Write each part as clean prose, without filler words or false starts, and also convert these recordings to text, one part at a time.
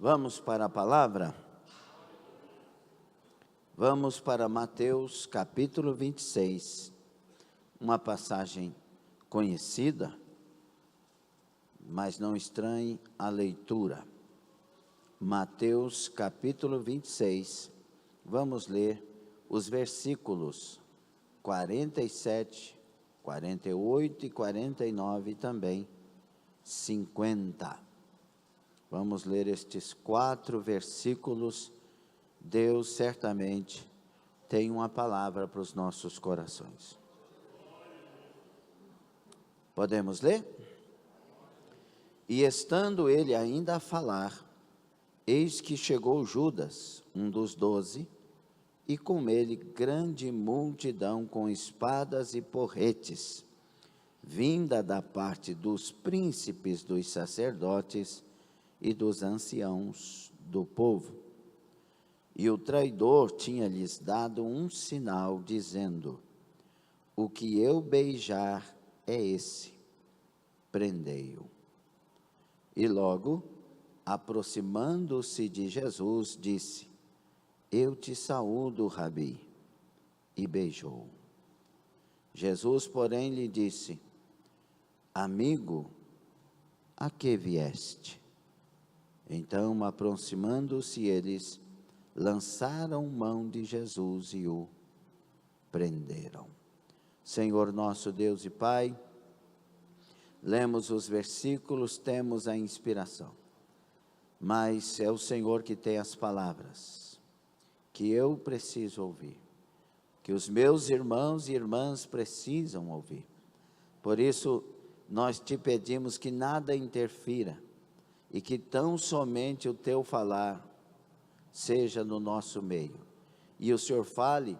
Vamos para a palavra? Vamos para Mateus capítulo 26, uma passagem conhecida, mas não estranhe a leitura. Mateus capítulo 26, vamos ler os versículos 47, 48 e 49 e também 50. Vamos ler estes 4 versículos. Deus certamente tem uma palavra para os nossos corações. Podemos ler? E estando ele ainda a falar, eis que chegou Judas, um dos 12, e com ele grande multidão com espadas e porretes, vinda da parte dos príncipes dos sacerdotes e dos anciãos do povo. E o traidor tinha-lhes dado um sinal, dizendo: o que eu beijar é esse, prendei-o. E logo, aproximando-se de Jesus, disse: eu te saúdo, Rabi, e beijou. Jesus, porém, lhe disse: amigo, a que vieste? Então, aproximando-se eles, lançaram mão de Jesus e o prenderam. Senhor nosso Deus e Pai, lemos os versículos, temos a inspiração, mas é o Senhor que tem as palavras, que eu preciso ouvir, que os meus irmãos e irmãs precisam ouvir. Por isso, nós te pedimos que nada interfira, e que tão somente o teu falar seja no nosso meio. E o Senhor fale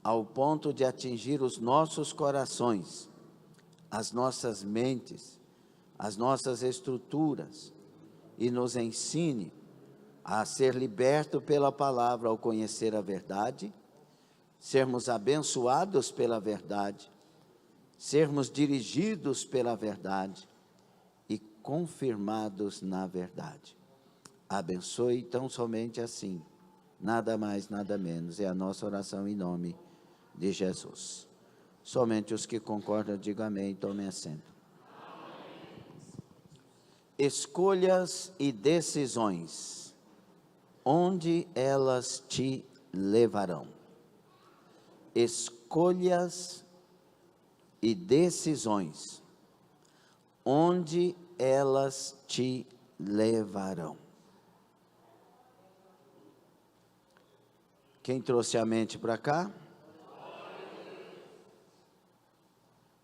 ao ponto de atingir os nossos corações, as nossas mentes, as nossas estruturas, e nos ensine a ser liberto pela palavra ao conhecer a verdade, sermos abençoados pela verdade, sermos dirigidos pela verdade e confirmados na verdade. Abençoe tão somente assim, nada mais, nada menos, é a nossa oração em nome de Jesus. Somente os que concordam, digam amém, tomem assento. Escolhas e decisões, onde elas te levarão? Escolhas e decisões, onde elas te levarão? Quem trouxe a mente para cá?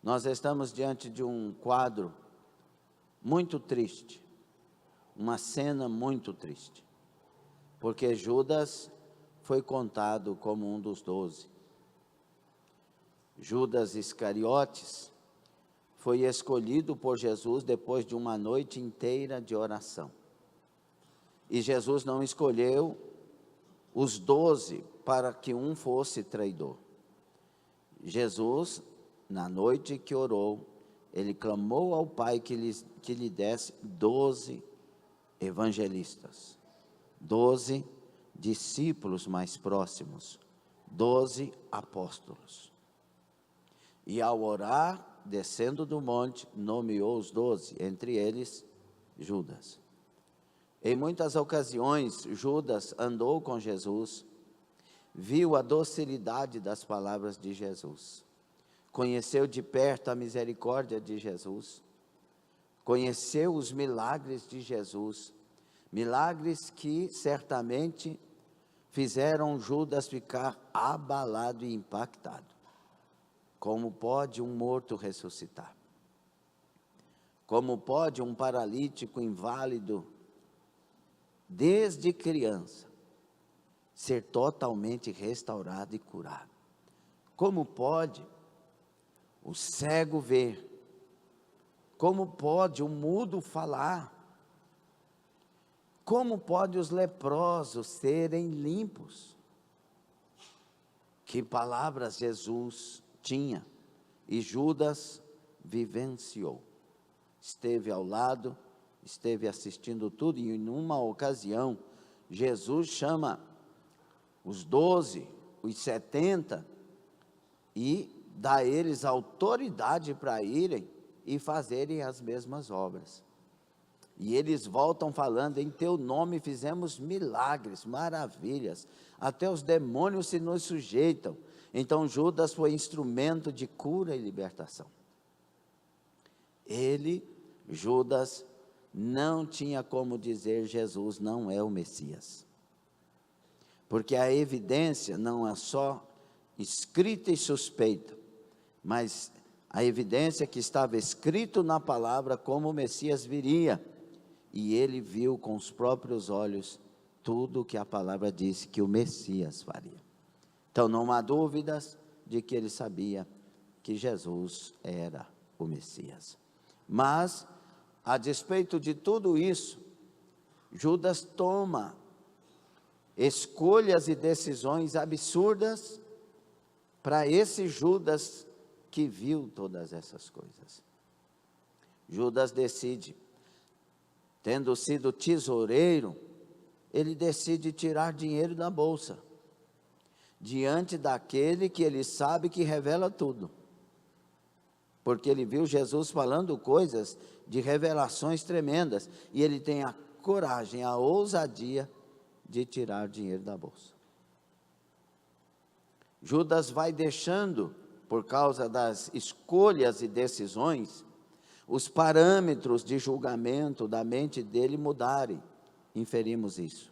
Nós estamos diante de um quadro muito triste, uma cena muito triste, porque Judas foi contado como um dos 12. Judas Iscariotes foi escolhido por Jesus depois de uma noite inteira de oração. E Jesus não escolheu os 12 para que um fosse traidor. Jesus, na noite que orou, ele clamou ao Pai que lhe desse 12 evangelistas, 12 discípulos mais próximos, 12 apóstolos. E ao orar, descendo do monte, nomeou os 12, entre eles Judas. Em muitas ocasiões, Judas andou com Jesus, viu a docilidade das palavras de Jesus, conheceu de perto a misericórdia de Jesus, conheceu os milagres de Jesus, milagres que certamente fizeram Judas ficar abalado e impactado. Como pode um morto ressuscitar? Como pode um paralítico inválido, desde criança, ser totalmente restaurado e curado? Como pode o cego ver? Como pode o mudo falar? Como pode os leprosos serem limpos? Que palavras Jesus tinha e Judas vivenciou. Esteve ao lado, esteve assistindo tudo, e em uma ocasião, Jesus chama os 12, os 70, e dá a eles autoridade para irem e fazerem as mesmas obras. E eles voltam falando: em teu nome fizemos milagres, maravilhas, até os demônios se nos sujeitam. Então Judas foi instrumento de cura e libertação. Judas, não tinha como dizer: Jesus não é o Messias. Porque a evidência não é só escrita e suspeita, mas a evidência que estava escrito na palavra como o Messias viria. E ele viu com os próprios olhos tudo o que a palavra disse que o Messias faria. Então não há dúvidas de que ele sabia que Jesus era o Messias. Mas, a despeito de tudo isso, Judas toma escolhas e decisões absurdas para esse Judas que viu todas essas coisas. Judas decide, tendo sido tesoureiro, ele decide tirar dinheiro da bolsa, diante daquele que ele sabe que revela tudo. Porque ele viu Jesus falando coisas de revelações tremendas, e ele tem a coragem, a ousadia de tirar dinheiro da bolsa. Judas vai deixando, por causa das escolhas e decisões, os parâmetros de julgamento da mente dele mudarem. Inferimos isso.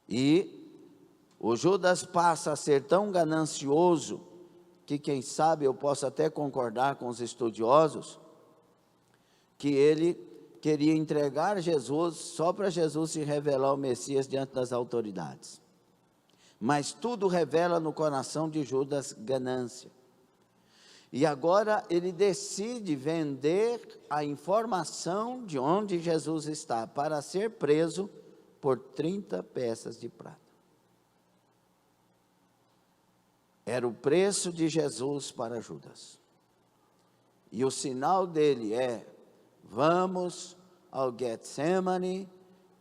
E o Judas passa a ser tão ganancioso, que quem sabe eu posso até concordar com os estudiosos, que ele queria entregar Jesus só para Jesus se revelar o Messias diante das autoridades. Mas tudo revela no coração de Judas ganância. E agora ele decide vender a informação de onde Jesus está, para ser preso por 30 peças de prata. Era o preço de Jesus para Judas. E o sinal dele é: vamos ao Getsemane,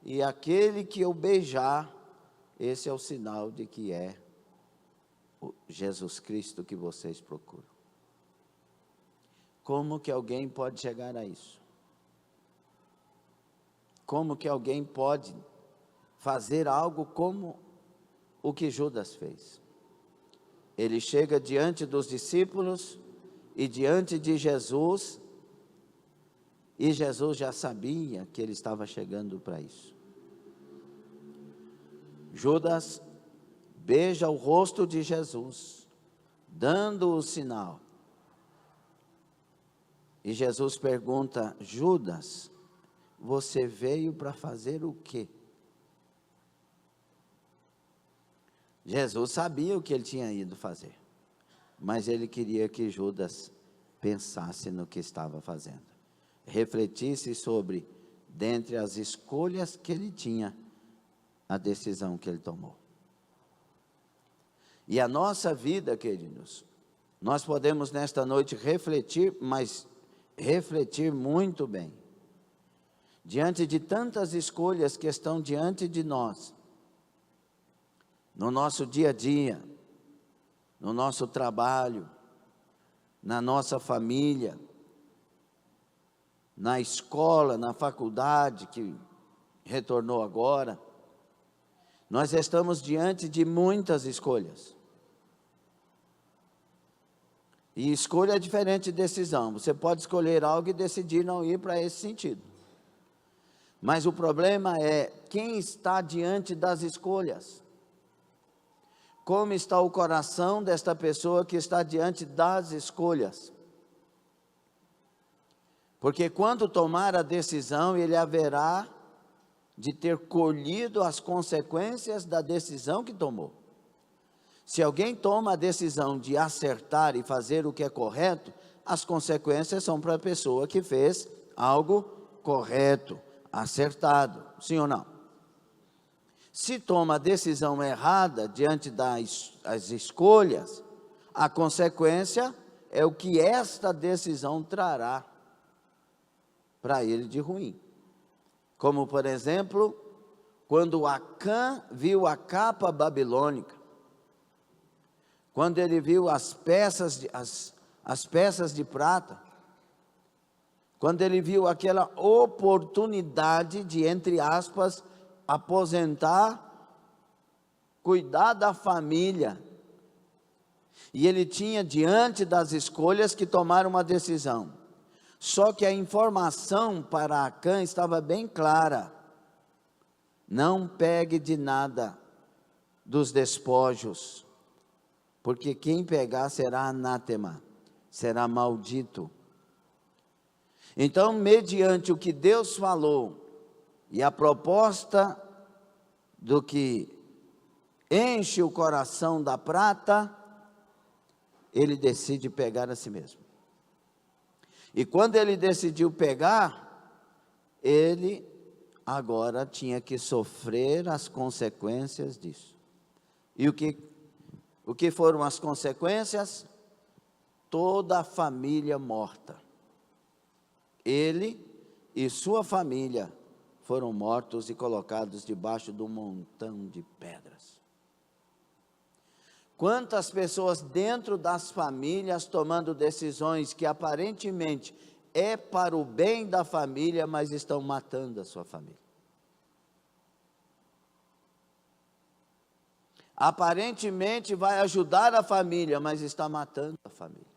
e aquele que eu beijar, esse é o sinal de que é o Jesus Cristo que vocês procuram. Como que alguém pode chegar a isso? Como que alguém pode fazer algo como o que Judas fez? Ele chega diante dos discípulos e diante de Jesus, e Jesus já sabia que ele estava chegando para isso. Judas beija o rosto de Jesus, dando o sinal. E Jesus pergunta: Judas, você veio para fazer o quê? Jesus sabia o que ele tinha ido fazer, mas ele queria que Judas pensasse no que estava fazendo, refletisse sobre, dentre as escolhas que ele tinha, a decisão que ele tomou. E a nossa vida, queridos, nós podemos nesta noite refletir, mas refletir muito bem, diante de tantas escolhas que estão diante de nós, no nosso dia a dia, no nosso trabalho, na nossa família, na escola, na faculdade que retornou agora. Nós estamos diante de muitas escolhas. E escolha é diferente de decisão. Você pode escolher algo e decidir não ir para esse sentido. Mas o problema é quem está diante das escolhas. Como está o coração desta pessoa que está diante das escolhas? Porque quando tomar a decisão, ele haverá de ter colhido as consequências da decisão que tomou. Se alguém toma a decisão de acertar e fazer o que é correto, as consequências são para a pessoa que fez algo correto, acertado, sim ou não? Se toma a decisão errada diante das escolhas, a consequência é o que esta decisão trará para ele de ruim. Como, por exemplo, quando Acã viu a capa babilônica, quando ele viu as peças de prata, quando ele viu aquela oportunidade de, entre aspas, aposentar, cuidar da família, e ele tinha diante das escolhas que tomar uma decisão. Só que a informação para Acã estava bem clara: não pegue de nada dos despojos, porque quem pegar será anátema, será maldito. Então, mediante o que Deus falou e a proposta do que enche o coração da prata, ele decide pegar a si mesmo. E quando ele decidiu pegar, ele agora tinha que sofrer as consequências disso. E o que foram as consequências? Toda a família morta. Ele e sua família foram mortos e colocados debaixo de um montão de pedras. Quantas pessoas dentro das famílias tomando decisões que aparentemente é para o bem da família, mas estão matando a sua família. Aparentemente vai ajudar a família, mas está matando a família.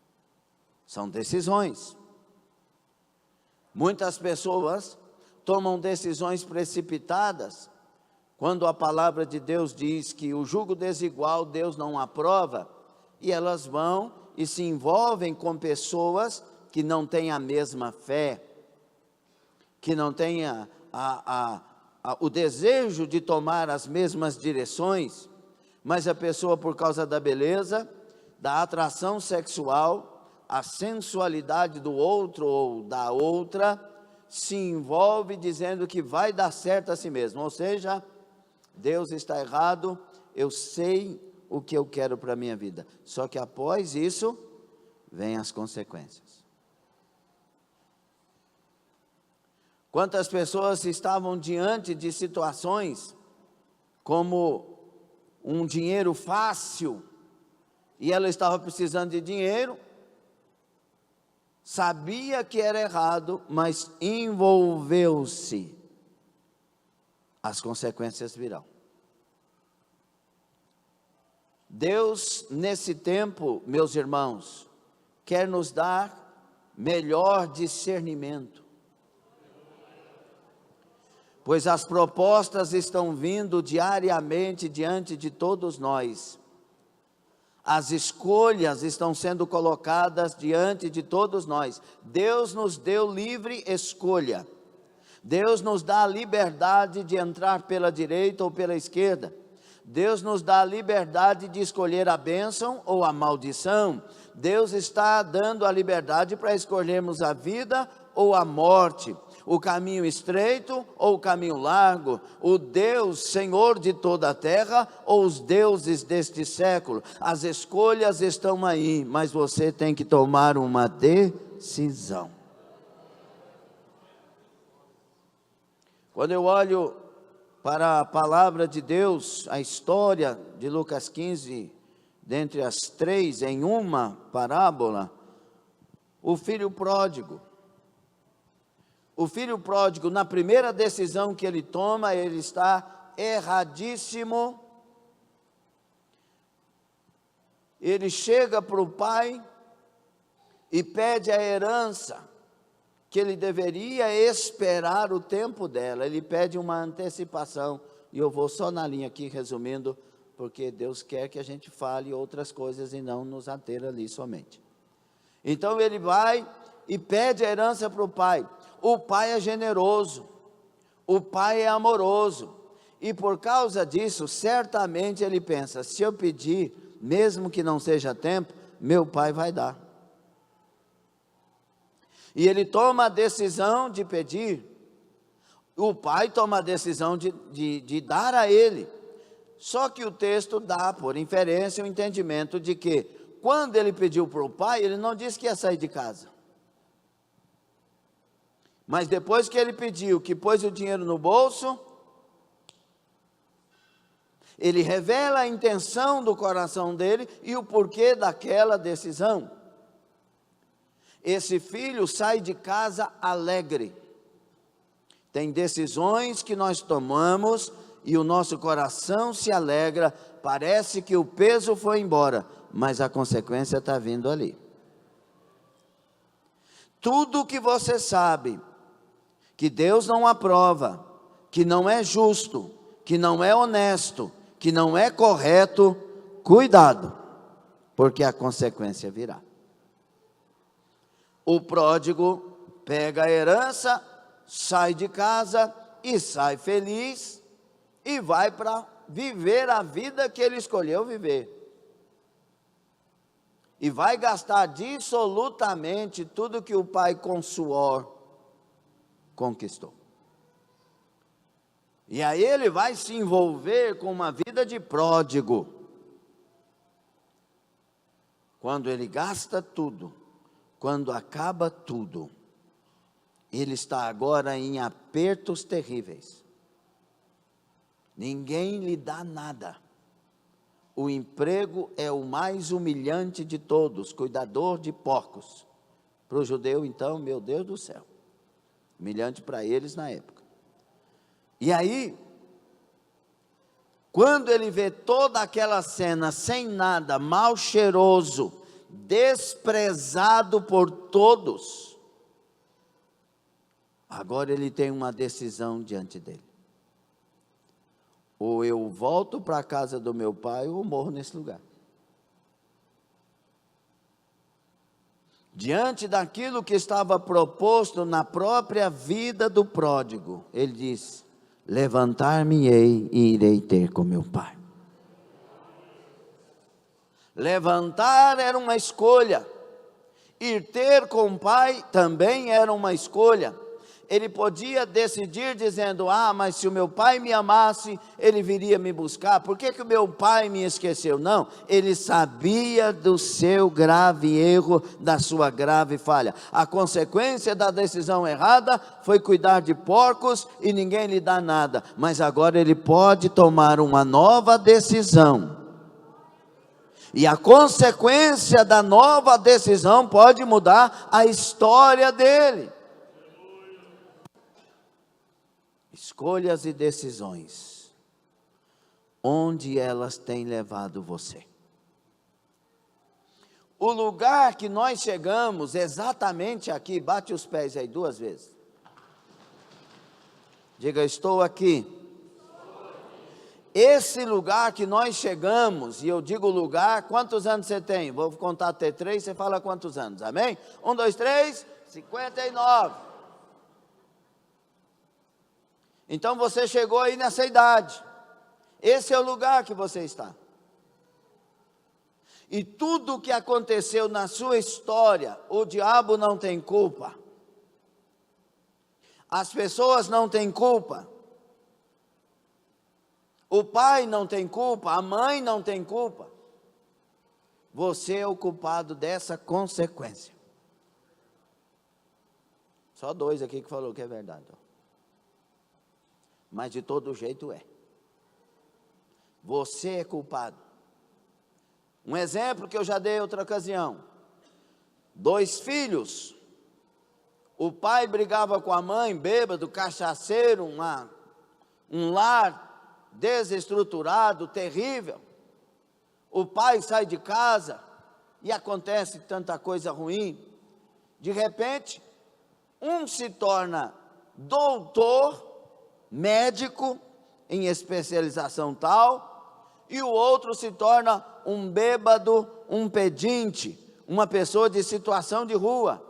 São decisões. Muitas pessoas tomam decisões precipitadas, quando a palavra de Deus diz que o jugo desigual Deus não aprova, e elas vão e se envolvem com pessoas que não têm a mesma fé, que não têm o desejo de tomar as mesmas direções, mas a pessoa, por causa da beleza, da atração sexual, a sensualidade do outro ou da outra, se envolve dizendo que vai dar certo a si mesmo. Ou seja, Deus está errado, eu sei o que eu quero para a minha vida. Só que após isso, vêm as consequências. Quantas pessoas estavam diante de situações como um dinheiro fácil, e ela estava precisando de dinheiro, sabia que era errado, mas envolveu-se. As consequências virão. Deus, nesse tempo, meus irmãos, quer nos dar melhor discernimento, pois as propostas estão vindo diariamente diante de todos nós. As escolhas estão sendo colocadas diante de todos nós. Deus nos deu livre escolha. Deus nos dá a liberdade de entrar pela direita ou pela esquerda. Deus nos dá a liberdade de escolher a bênção ou a maldição. Deus está dando a liberdade para escolhermos a vida ou a morte, o caminho estreito ou o caminho largo, o Deus Senhor de toda a terra ou os deuses deste século. As escolhas estão aí, mas você tem que tomar uma decisão. Quando eu olho para a palavra de Deus, a história de Lucas 15, dentre as três em uma parábola, o filho pródigo. O filho pródigo, na primeira decisão que ele toma, ele está erradíssimo. Ele chega para o pai e pede a herança, que ele deveria esperar o tempo dela. Ele pede uma antecipação, e eu vou só na linha aqui, resumindo, porque Deus quer que a gente fale outras coisas e não nos ater ali somente. Então ele vai e pede a herança para o pai. O pai é generoso, o pai é amoroso, e por causa disso, certamente ele pensa, se eu pedir, mesmo que não seja tempo, meu pai vai dar. E ele toma a decisão de pedir, o pai toma a decisão de dar a ele. Só que o texto dá, por inferência, o entendimento de que, quando ele pediu para o pai, ele não disse que ia sair de casa. Mas depois que ele pediu, que pôs o dinheiro no bolso, ele revela a intenção do coração dele e o porquê daquela decisão. Esse filho sai de casa alegre. Tem decisões que nós tomamos e o nosso coração se alegra, parece que o peso foi embora, mas a consequência está vindo ali. Tudo que você sabe que Deus não aprova, que não é justo, que não é honesto, que não é correto, cuidado, porque a consequência virá. O pródigo pega a herança, sai de casa e sai feliz e vai para viver a vida que ele escolheu viver. E vai gastar dissolutamente tudo que o pai com suor conquistou. E aí ele vai se envolver com uma vida de pródigo. Quando ele gasta tudo, quando acaba tudo, ele está agora em apertos terríveis. Ninguém lhe dá nada. O emprego é o mais humilhante de todos, cuidador de porcos. Para o judeu, então, meu Deus do céu, humilhante para eles na época. E aí, quando ele vê toda aquela cena sem nada, mal cheiroso, desprezado por todos, agora ele tem uma decisão diante dele. Ou eu volto para a casa do meu pai, ou morro nesse lugar. Diante daquilo que estava proposto na própria vida do pródigo, ele diz: levantar-me-ei e irei ter com meu pai. Levantar era uma escolha, ir ter com o pai também era uma escolha. Ele podia decidir dizendo: mas se o meu pai me amasse, ele viria me buscar. Por que o meu pai me esqueceu? Não, ele sabia do seu grave erro, da sua grave falha. A consequência da decisão errada foi cuidar de porcos e ninguém lhe dá nada. Mas agora ele pode tomar uma nova decisão. E a consequência da nova decisão pode mudar a história dele. Escolhas e decisões, onde elas têm levado você? O lugar que nós chegamos, exatamente aqui, bate os pés aí 2 vezes. Diga: estou aqui. Esse lugar que nós chegamos, e eu digo lugar, quantos anos você tem? Vou contar até 3, você fala quantos anos, amém? 1, 2, 3, 59. Então você chegou aí nessa idade. Esse é o lugar que você está. E tudo o que aconteceu na sua história, o diabo não tem culpa. As pessoas não têm culpa. O pai não tem culpa, a mãe não tem culpa. Você é o culpado dessa consequência. Só 2 aqui que falou que é verdade. Mas de todo jeito é. Você é culpado. Um exemplo que eu já dei em outra ocasião. 2 filhos. O pai brigava com a mãe, bêbado, cachaceiro, um lar desestruturado, terrível. O pai sai de casa e acontece tanta coisa ruim. De repente, um se torna doutor, médico em especialização tal, e o outro se torna um bêbado, um pedinte, uma pessoa de situação de rua.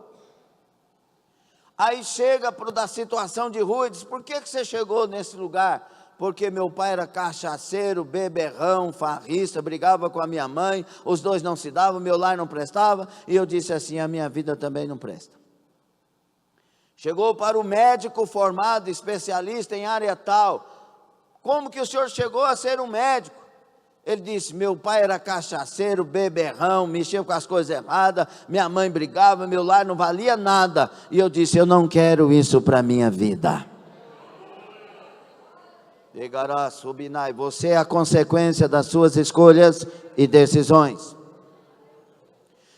Aí chega para o da situação de rua e diz: por que você chegou nesse lugar? Porque meu pai era cachaceiro, beberrão, farrista, brigava com a minha mãe, os 2 não se davam, meu lar não prestava, e eu disse assim: a minha vida também não presta. Chegou para o médico formado, especialista em área tal. Como que o senhor chegou a ser um médico? Ele disse: meu pai era cachaceiro, beberrão, mexia com as coisas erradas, minha mãe brigava, meu lar não valia nada. E eu disse: eu não quero isso para a minha vida. Você é a consequência das suas escolhas e decisões.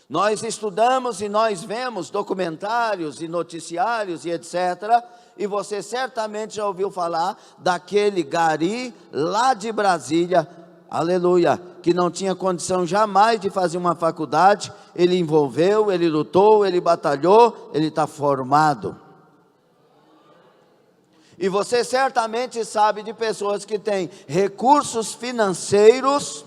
Nós estudamos e nós vemos documentários e noticiários e etc. E você certamente já ouviu falar daquele gari lá de Brasília, aleluia, que não tinha condição jamais de fazer uma faculdade. Ele envolveu, ele lutou, ele batalhou, ele está formado. E você certamente sabe de pessoas que têm recursos financeiros,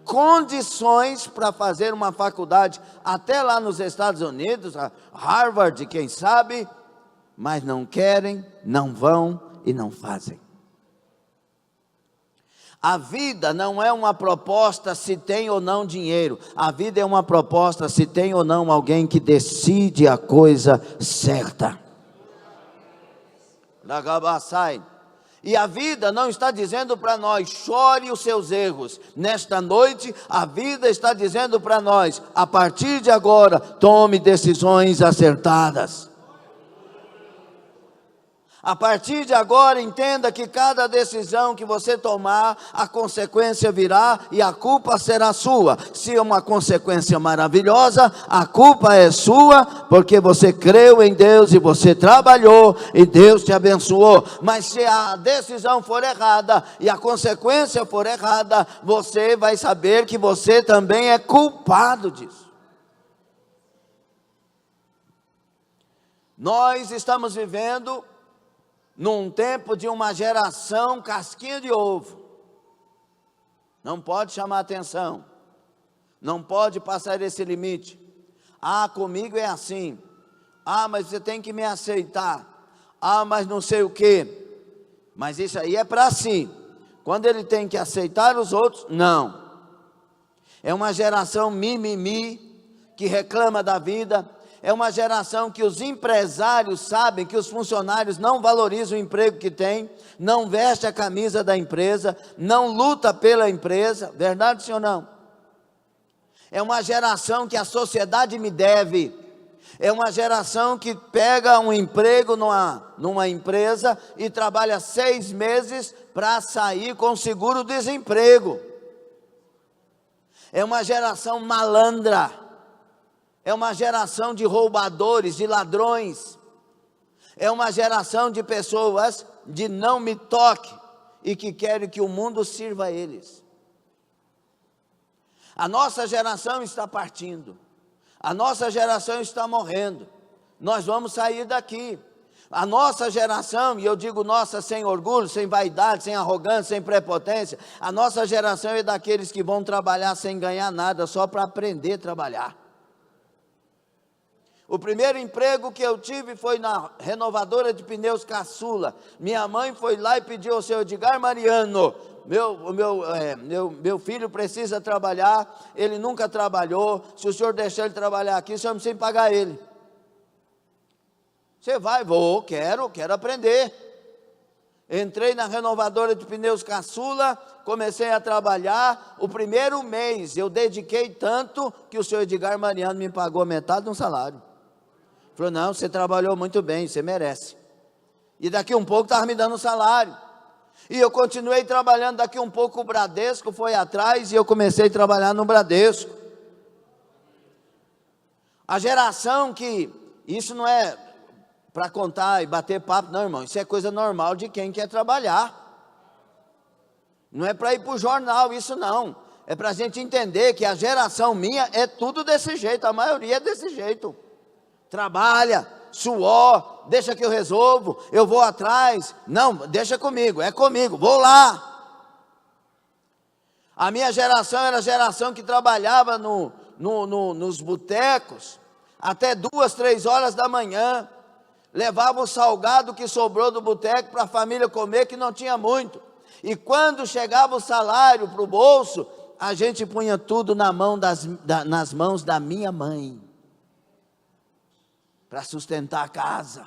condições para fazer uma faculdade, até lá nos Estados Unidos, Harvard, quem sabe, mas não querem, não vão e não fazem. A vida não é uma proposta se tem ou não dinheiro, a vida é uma proposta se tem ou não alguém que decide a coisa certa. E a vida não está dizendo para nós: chore os seus erros. Nesta noite, a vida está dizendo para nós: a partir de agora, tome decisões acertadas. A partir de agora, entenda que cada decisão que você tomar, a consequência virá e a culpa será sua. Se é uma consequência maravilhosa, a culpa é sua, porque você creu em Deus e você trabalhou e Deus te abençoou. Mas se a decisão for errada e a consequência for errada, você vai saber que você também é culpado disso. Nós estamos vivendo num tempo de uma geração casquinha de ovo. Não pode chamar atenção, não pode passar esse limite. Ah, comigo é assim. Ah, mas você tem que me aceitar. Ah, mas não sei o quê. Mas isso aí é para si. Quando ele tem que aceitar os outros, não. É uma geração mimimi, que reclama da vida. É uma geração que os empresários sabem que os funcionários não valorizam o emprego que tem, não veste a camisa da empresa, não luta pela empresa. Verdade, sim ou não? É uma geração que a sociedade me deve. É uma geração que pega um emprego numa empresa e trabalha 6 meses para sair com seguro-desemprego. É uma geração malandra. É uma geração de roubadores, de ladrões. É uma geração de pessoas de não me toque e que querem que o mundo sirva a eles. A nossa geração está partindo. A nossa geração está morrendo. Nós vamos sair daqui. A nossa geração, e eu digo nossa sem orgulho, sem vaidade, sem arrogância, sem prepotência, a nossa geração é daqueles que vão trabalhar sem ganhar nada, só para aprender a trabalhar. O primeiro emprego que eu tive foi na renovadora de pneus Caçula. Minha mãe foi lá e pediu ao seu Edgar Mariano: meu filho precisa trabalhar, ele nunca trabalhou, se o senhor deixar ele trabalhar aqui, o senhor não precisa pagar ele. Você vai? Vou, quero aprender. Entrei na renovadora de pneus Caçula, comecei a trabalhar. O primeiro mês eu dediquei tanto que o senhor Edgar Mariano me pagou metade de um salário. Falou: não, você trabalhou muito bem, você merece. E daqui um pouco estava me dando salário. E eu continuei trabalhando. Daqui um pouco o Bradesco foi atrás e eu comecei a trabalhar no Bradesco. A geração que, isso não é para contar e bater papo, não, irmão, isso é coisa normal de quem quer trabalhar. Não é para ir para o jornal, isso não. É para a gente entender que a geração minha é tudo desse jeito, a maioria é desse jeito. Trabalha, suor, deixa que eu resolvo, eu vou atrás. Não, deixa comigo, é comigo, vou lá. A minha geração era a geração que trabalhava nos botecos até 2, 3 horas da manhã. Levava o salgado que sobrou do boteco para a família comer, que não tinha muito. E quando chegava o salário para o bolso, a gente punha tudo nas mãos da minha mãe, para sustentar a casa,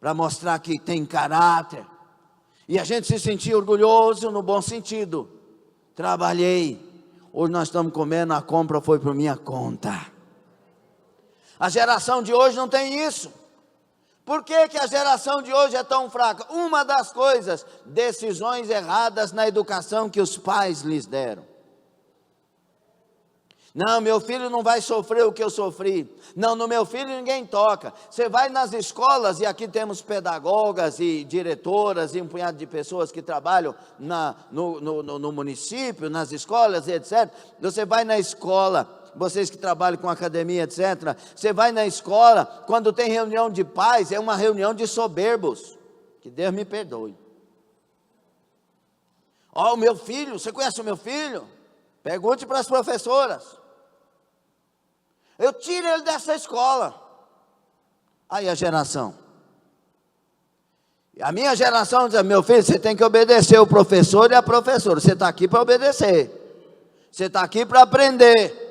para mostrar que tem caráter. E a gente se sentia orgulhoso no bom sentido. trabalhei, hoje nós estamos comendo, a compra foi por minha conta. A geração de hoje não tem isso. Por que que a geração de hoje é tão fraca? Uma das coisas, decisões erradas na educação que os pais lhes deram. Não, meu filho não vai sofrer o que eu sofri. Não, no meu filho ninguém toca. Você vai nas escolas, e aqui temos pedagogas e diretoras e um punhado de pessoas que trabalham no município, nas escolas e etc. Você vai na escola, vocês que trabalham com academia, etc. Você vai na escola, quando tem reunião de pais, é uma reunião de soberbos. Que Deus me perdoe. Ó, o meu filho, você conhece o meu filho? Pergunte para as professoras. Eu tiro ele dessa escola. Aí a geração. A minha geração diz: meu filho, você tem que obedecer o professor e a professora. Você está aqui para obedecer. Você está aqui para aprender.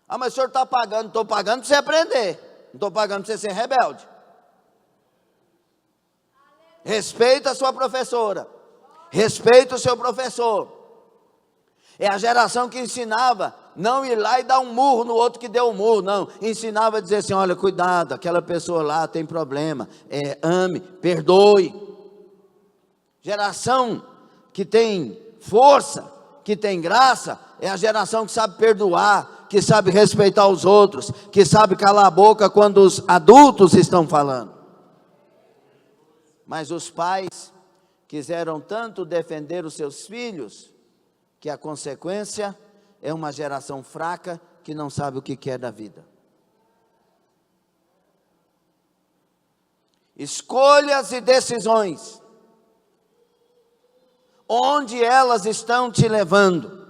Ah, mas o senhor está pagando. Estou pagando para você aprender. Não estou pagando para você ser rebelde. Respeita a sua professora. Respeita o seu professor. É a geração que ensinava não ir lá e dar um murro no outro que deu um murro, não. Ensinava a dizer assim: olha, cuidado, aquela pessoa lá tem problema, ame, perdoe. Geração que tem força, que tem graça, é a geração que sabe perdoar, que sabe respeitar os outros, que sabe calar a boca quando os adultos estão falando. Mas os pais quiseram tanto defender os seus filhos, que a consequência é uma geração fraca que não sabe o que quer da vida. Escolhas e decisões, onde elas estão te levando?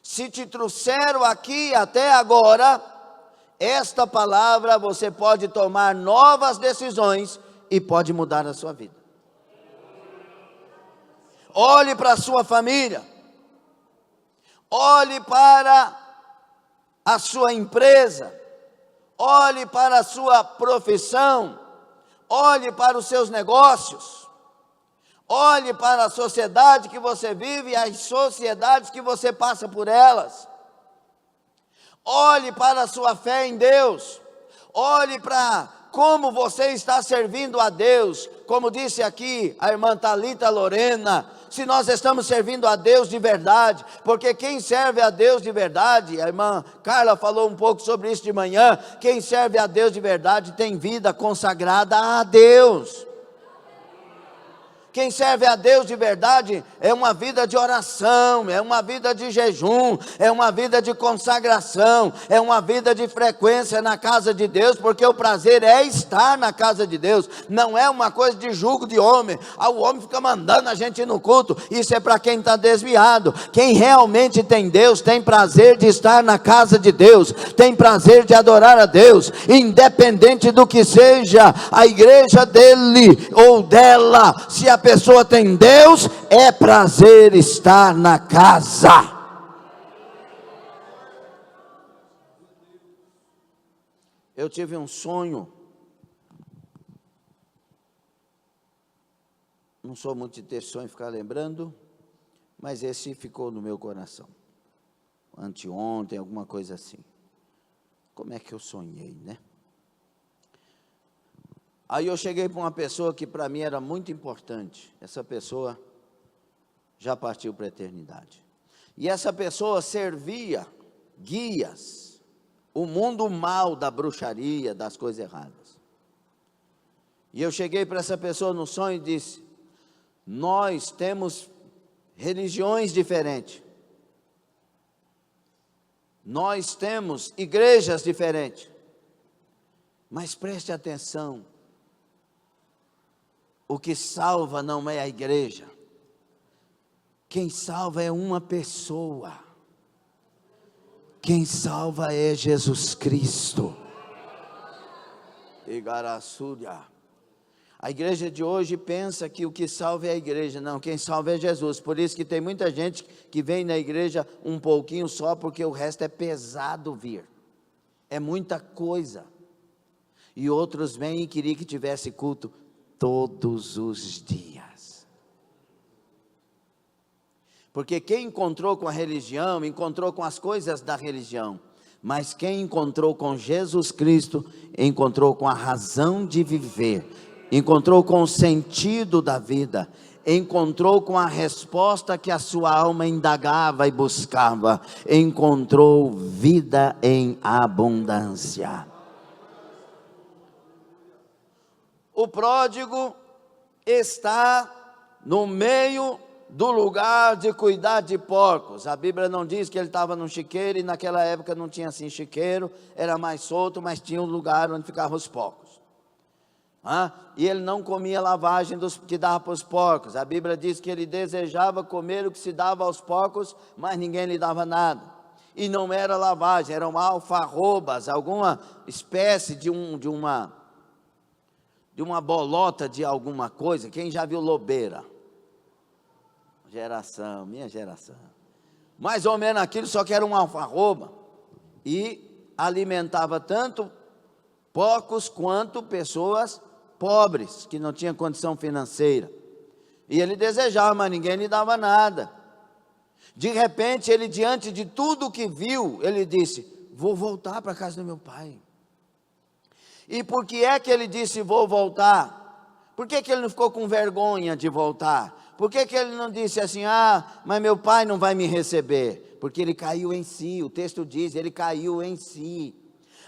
Se te trouxeram aqui até agora, esta palavra você pode tomar novas decisões e pode mudar a sua vida. Olhe para a sua família, olhe para a sua empresa, olhe para a sua profissão, olhe para os seus negócios, olhe para a sociedade que você vive e as sociedades que você passa por elas. Olhe para a sua fé em Deus, olhe para como você está servindo a Deus. Como disse aqui a irmã Thalita Lorena, se nós estamos servindo a Deus de verdade, porque quem serve a Deus de verdade, a irmã Carla falou um pouco sobre isso de manhã, quem serve a Deus de verdade tem vida consagrada a Deus. Quem serve a Deus de verdade é uma vida de oração, é uma vida de jejum, é uma vida de consagração, é uma vida de frequência na casa de Deus, porque o prazer é estar na casa de Deus, não é uma coisa de julgo de homem. O homem fica mandando a gente ir no culto, isso é para quem está desviado. Quem realmente tem Deus, tem prazer de estar na casa de Deus, tem prazer de adorar a Deus, independente do que seja a igreja dele ou dela. Se a pessoa tem Deus, é prazer estar na casa. Eu tive um sonho, não sou muito de ter sonho e ficar lembrando, mas esse ficou no meu coração. Anteontem, alguma coisa assim. Como é que eu sonhei, né? Aí eu cheguei para uma pessoa que para mim era muito importante. Essa pessoa já partiu para a eternidade. E essa pessoa servia guias, o mundo mal da bruxaria, das coisas erradas. E eu cheguei para essa pessoa no sonho e disse: nós temos religiões diferentes. Nós temos igrejas diferentes. Mas preste atenção. O que salva não é a igreja. Quem salva é uma pessoa. Quem salva é Jesus Cristo. Igaraçúria. A igreja de hoje pensa que o que salva é a igreja. Não, quem salva é Jesus. Por isso que tem muita gente que vem na igreja um pouquinho só, porque o resto é pesado vir. É muita coisa. E outros vêm e queriam que tivesse culto todos os dias. Porque quem encontrou com a religião, encontrou com as coisas da religião. Mas quem encontrou com Jesus Cristo, encontrou com a razão de viver, encontrou com o sentido da vida, encontrou com a resposta que a sua alma indagava e buscava, encontrou vida em abundância. O pródigo está no meio do lugar de cuidar de porcos. A Bíblia não diz que ele estava num chiqueiro, e naquela época não tinha assim chiqueiro, era mais solto, mas tinha um lugar onde ficavam os porcos. E ele não comia lavagem que dava para os porcos. A Bíblia diz que ele desejava comer o que se dava aos porcos, mas ninguém lhe dava nada. E não era lavagem, eram alfarrobas, alguma espécie de uma bolota de alguma coisa. Quem já viu lobeira? Minha geração. Mais ou menos aquilo, só que era uma alfarroba. E alimentava tanto porcos quanto pessoas pobres, que não tinham condição financeira. E ele desejava, mas ninguém lhe dava nada. De repente, ele, diante de tudo que viu, ele disse: vou voltar para a casa do meu pai. E por que é que ele disse: vou voltar? Por que ele não ficou com vergonha de voltar? Por que ele não disse assim: mas meu pai não vai me receber? Porque ele caiu em si. O texto diz, ele caiu em si.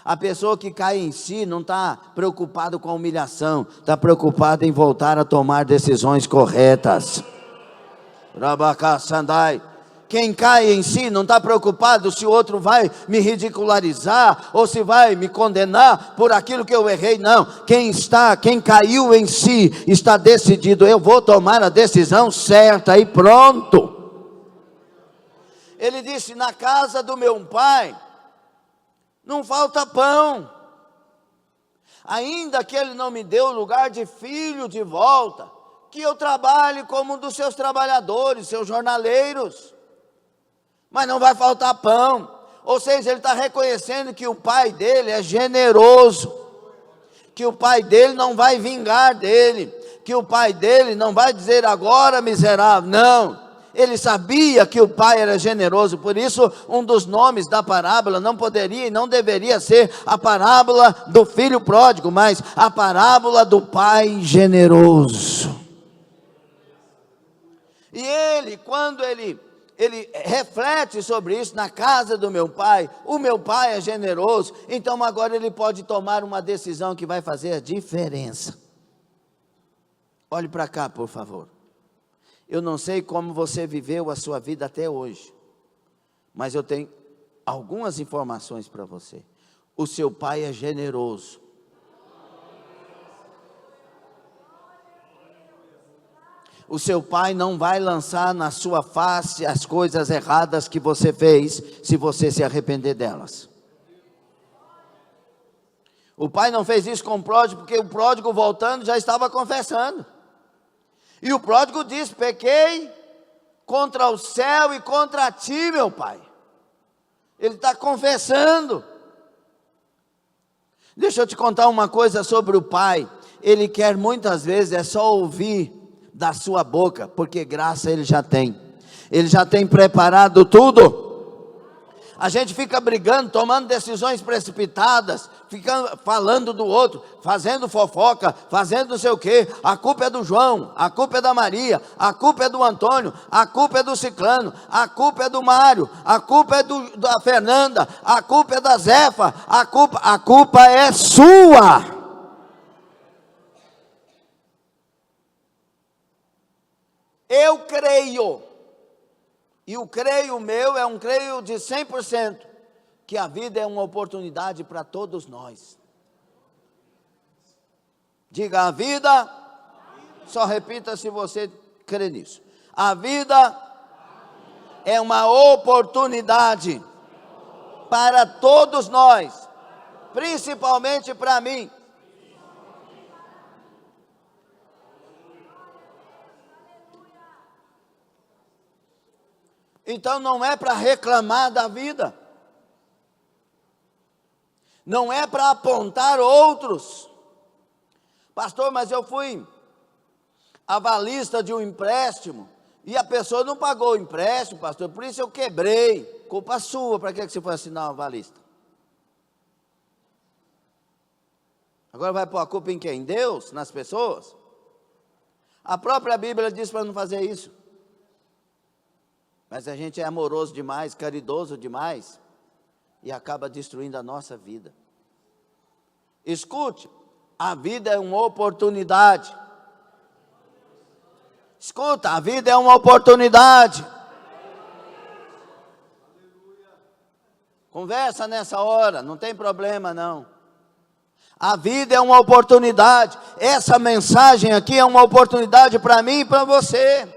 A pessoa que cai em si não está preocupado com a humilhação, está preocupado em voltar a tomar decisões corretas. Rabacassandai. Quem cai em si não está preocupado se o outro vai me ridicularizar, ou se vai me condenar por aquilo que eu errei. Não, quem caiu em si, está decidido: eu vou tomar a decisão certa, e pronto. Ele disse: na casa do meu pai não falta pão, ainda que ele não me dê o lugar de filho de volta, que eu trabalhe como um dos seus trabalhadores, seus jornaleiros, mas não vai faltar pão. Ou seja, ele está reconhecendo que o pai dele é generoso, que o pai dele não vai vingar dele, que o pai dele não vai dizer: agora miserável. Não, ele sabia que o pai era generoso. Por isso, um dos nomes da parábola não poderia e não deveria ser a parábola do filho pródigo, mas a parábola do pai generoso. E ele, quando ele reflete sobre isso: na casa do meu pai, o meu pai é generoso, então agora ele pode tomar uma decisão que vai fazer a diferença. Olhe para cá, por favor. Eu não sei como você viveu a sua vida até hoje, mas eu tenho algumas informações para você. O seu pai é generoso. O seu pai não vai lançar na sua face as coisas erradas que você fez, se você se arrepender delas. O pai não fez isso com o pródigo, porque o pródigo, voltando, já estava confessando. E o pródigo disse: pequei contra o céu e contra ti, meu pai. Ele está confessando. Deixa eu te contar uma coisa sobre o pai. Ele quer muitas vezes é só ouvir da sua boca, porque graça ele já tem. Ele já tem preparado tudo. A gente fica brigando, tomando decisões precipitadas, ficando falando do outro, fazendo fofoca, fazendo não sei o quê. A culpa é do João, a culpa é da Maria, a culpa é do Antônio, a culpa é do Ciclano, a culpa é do Mário, a culpa é da Fernanda, a culpa é da Zefa, a culpa é sua. Eu creio, e o creio meu é um creio de 100%, que a vida é uma oportunidade para todos nós. Diga: a vida, só repita se você crê nisso. A vida é uma oportunidade para todos nós, principalmente para mim. Então não é para reclamar da vida, não é para apontar outros. Pastor, mas eu fui avalista de um empréstimo, E a pessoa não pagou o empréstimo, pastor, por isso eu quebrei. Culpa sua, para que você foi assinar uma avalista? Agora vai pôr a culpa em quem? Em Deus? Nas pessoas? A própria Bíblia diz para não fazer isso. Mas a gente é amoroso demais, caridoso demais, e acaba destruindo a nossa vida. Escute, a vida é uma oportunidade. Escuta, a vida é uma oportunidade. Conversa nessa hora, não tem problema não. A vida é uma oportunidade. Essa mensagem aqui é uma oportunidade para mim e para você.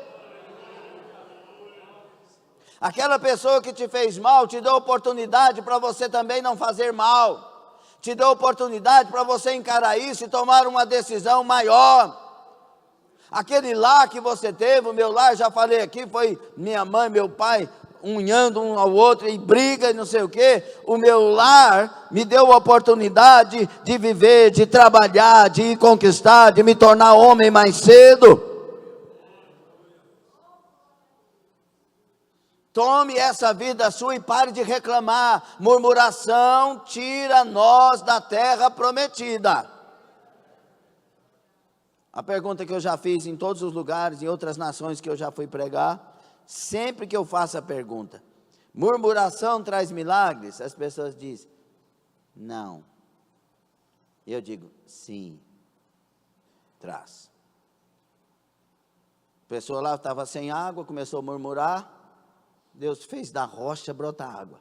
Aquela pessoa que te fez mal, te deu oportunidade para você também não fazer mal. Te deu oportunidade para você encarar isso e tomar uma decisão maior. Aquele lar que você teve, o meu lar, já falei aqui, foi minha mãe, meu pai, unhando um ao outro, e briga e não sei o quê. O meu lar me deu a oportunidade de viver, de trabalhar, de ir conquistar, de me tornar homem mais cedo. Tome essa vida sua e pare de reclamar. Murmuração tira nós da terra prometida. A pergunta que eu já fiz em todos os lugares, em outras nações que eu já fui pregar, sempre que eu faço a pergunta, murmuração traz milagres? As pessoas dizem, não. Eu digo, sim, traz. A pessoa lá estava sem água, começou a murmurar, Deus fez da rocha brotar água.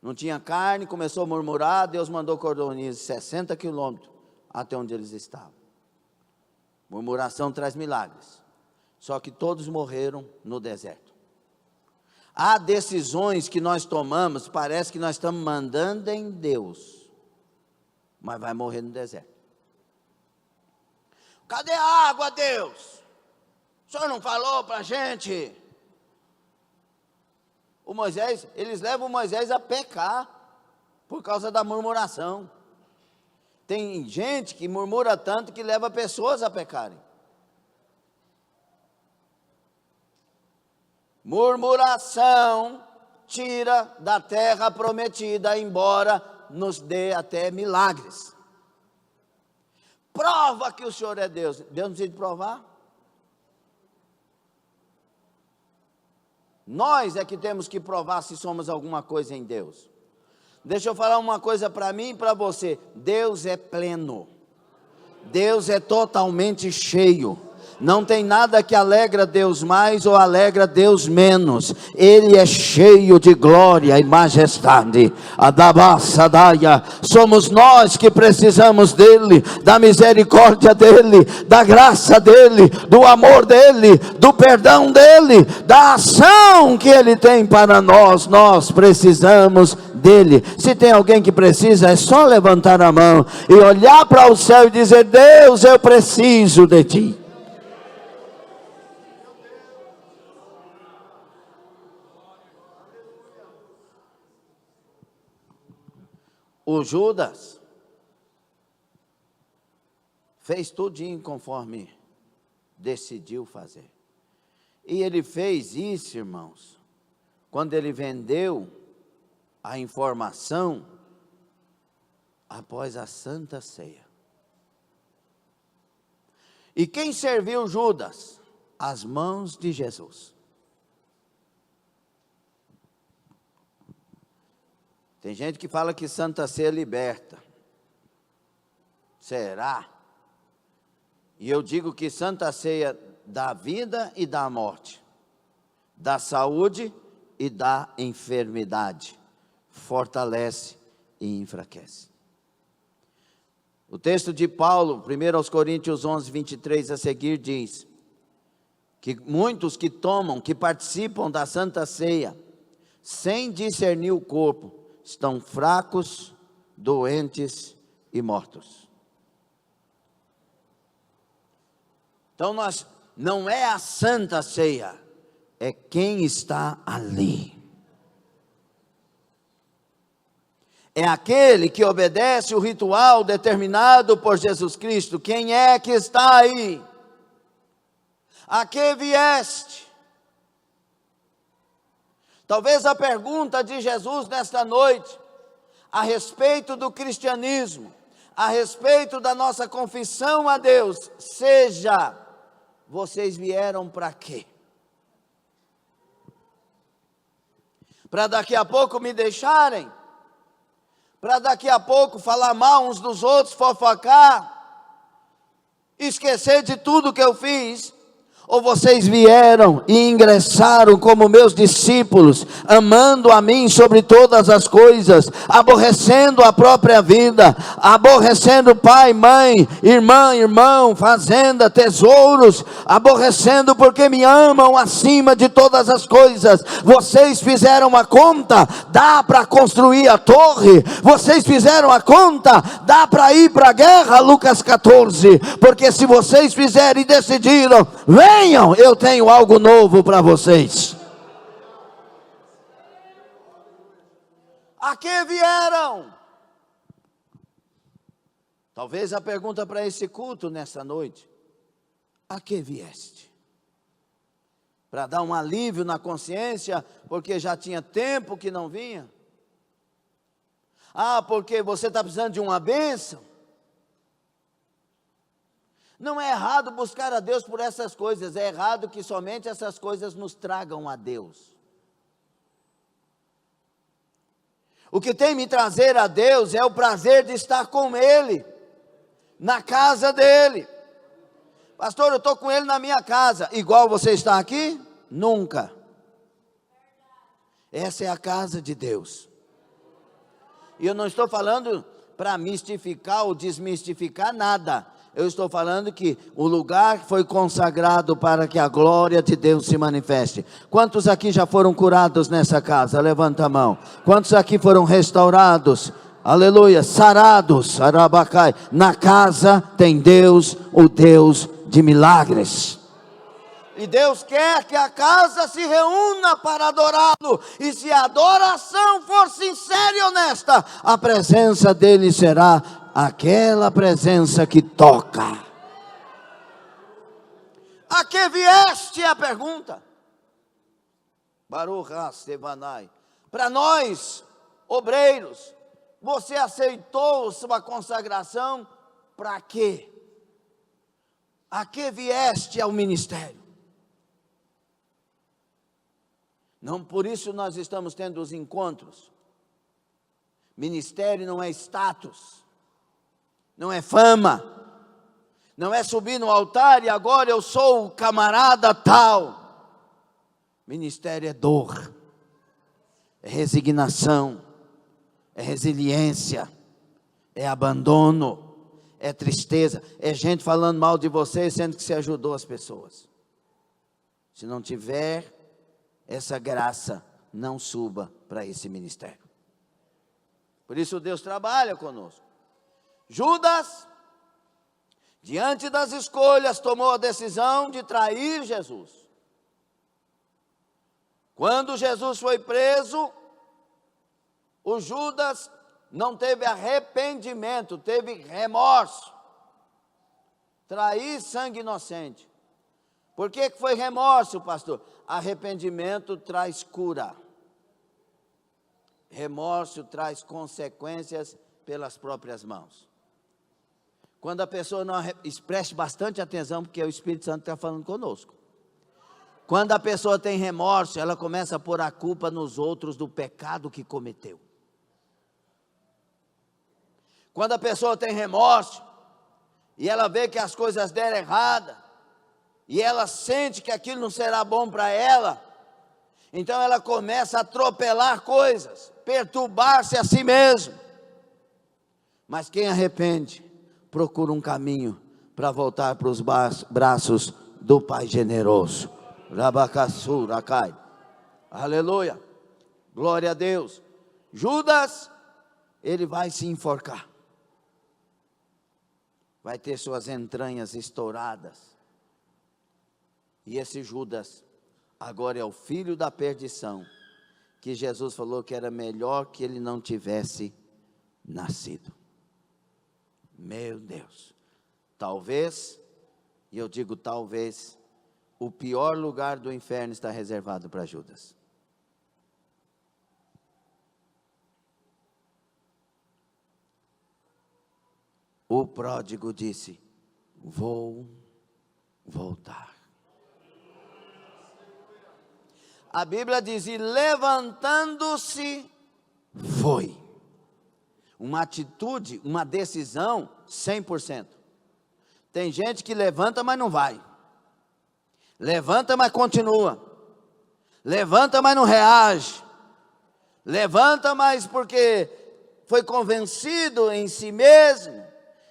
Não tinha carne, começou a murmurar, Deus mandou cordonias de 60 quilômetros até onde eles estavam. Murmuração traz milagres. Só que todos morreram no deserto. Há decisões que nós tomamos, parece que nós estamos mandando em Deus, mas vai morrer no deserto. Cadê a água, Deus? O Senhor não falou para a gente? O Moisés, eles levam o Moisés a pecar por causa da murmuração. Tem gente que murmura tanto que leva pessoas a pecarem. Murmuração tira da terra prometida, embora nos dê até milagres. Prova que o Senhor é Deus. Deus não precisa de provar. Nós é que temos que provar se somos alguma coisa em Deus. Deixa eu falar uma coisa para mim e para você. Deus é pleno. Deus é totalmente cheio. Não tem nada que alegra Deus mais ou alegra Deus menos. Ele é cheio de glória e majestade. Adabassadaya. Somos nós que precisamos dele, da misericórdia dele, da graça dele, do amor dele, do perdão dele, da ação que ele tem para nós. Nós precisamos dele. Se tem alguém que precisa, é só levantar a mão e olhar para o céu e dizer: Deus, eu preciso de ti. O Judas fez tudinho conforme decidiu fazer. E ele fez isso, irmãos, quando ele vendeu a informação após a Santa Ceia. E quem serviu Judas? As mãos de Jesus. Tem gente que fala que Santa Ceia liberta. Será? E eu digo que Santa Ceia dá vida e dá morte, dá saúde e dá enfermidade, fortalece e enfraquece. O texto de Paulo, 1 aos Coríntios 11, 23 a seguir, diz que muitos que tomam, que participam da Santa Ceia, sem discernir o corpo, estão fracos, doentes e mortos. Então não é a Santa Ceia, é quem está ali. É aquele que obedece o ritual determinado por Jesus Cristo. Quem é que está aí? A que vieste? Talvez a pergunta de Jesus nesta noite, a respeito do cristianismo, a respeito da nossa confissão a Deus, seja: vocês vieram para quê? Para daqui a pouco me deixarem? Para daqui a pouco falar mal uns dos outros, fofocar, esquecer de tudo que eu fiz? Ou vocês vieram e ingressaram como meus discípulos, amando a mim sobre todas as coisas, aborrecendo a própria vida, aborrecendo pai, mãe, irmã, irmão, fazenda, tesouros, aborrecendo porque me amam acima de todas as coisas? Vocês fizeram a conta? Dá para construir a torre? Vocês fizeram a conta? Dá para ir para a guerra? Lucas 14. Porque se vocês fizerem e decidiram, venham, eu tenho algo novo para vocês. A que vieram? Talvez a pergunta para esse culto nessa noite: a que vieste? Para dar um alívio na consciência, porque já tinha tempo que não vinha? Ah, porque você está precisando de uma bênção? Não é errado buscar a Deus por essas coisas, é errado que somente essas coisas nos tragam a Deus. O que tem me trazer a Deus é o prazer de estar com Ele, na casa dEle. Pastor, eu estou com Ele na minha casa, igual você está aqui? Nunca. Essa é a casa de Deus. E eu não estou falando para mistificar ou desmistificar nada. Eu estou falando que o lugar foi consagrado para que a glória de Deus se manifeste. Quantos aqui já foram curados nessa casa? Levanta a mão. Quantos aqui foram restaurados? Aleluia, sarados, arabacai. Na casa tem Deus, o Deus de milagres. E Deus quer que a casa se reúna para adorá-lo. E se a adoração for sincera e honesta, a presença dele será aquela presença que toca. A que vieste? É a pergunta. Baruch ha-Sevanai. Para nós, obreiros, você aceitou sua consagração para quê? A que vieste ao ministério? Não por isso nós estamos tendo os encontros. Ministério não é status, não é fama, não é subir no altar e agora eu sou o camarada tal. Ministério é dor, é resignação, é resiliência, é abandono, é tristeza, é gente falando mal de você, sendo que você ajudou as pessoas. Se não tiver essa graça, não suba para esse ministério. Por isso Deus trabalha conosco. Judas, diante das escolhas, tomou a decisão de trair Jesus. Quando Jesus foi preso, o Judas não teve arrependimento, teve remorso. Trair sangue inocente. Por que foi remorso, pastor? Arrependimento traz cura. Remorso traz consequências pelas próprias mãos. Quando a pessoa não preste bastante atenção, porque o Espírito Santo está falando conosco. Quando a pessoa tem remorso, ela começa a pôr a culpa nos outros do pecado que cometeu. Quando a pessoa tem remorso, e ela vê que as coisas deram errada, e ela sente que aquilo não será bom para ela, então ela começa a atropelar coisas, perturbar-se a si mesmo. Mas quem arrepende, procura um caminho para voltar para os braços do Pai generoso. Rabacassurakai. Aleluia. Glória a Deus. Judas, ele vai se enforcar. Vai ter suas entranhas estouradas. E esse Judas agora é o filho da perdição, que Jesus falou que era melhor que ele não tivesse nascido. Meu Deus, talvez, e eu digo talvez, o pior lugar do inferno está reservado para Judas. O pródigo disse: vou voltar. A Bíblia diz: e levantando-se, foi. Uma atitude, uma decisão 100%. Tem gente que levanta, mas não vai. Levanta, mas continua. Levanta, mas não reage. Levanta, mas porque foi convencido em si mesmo.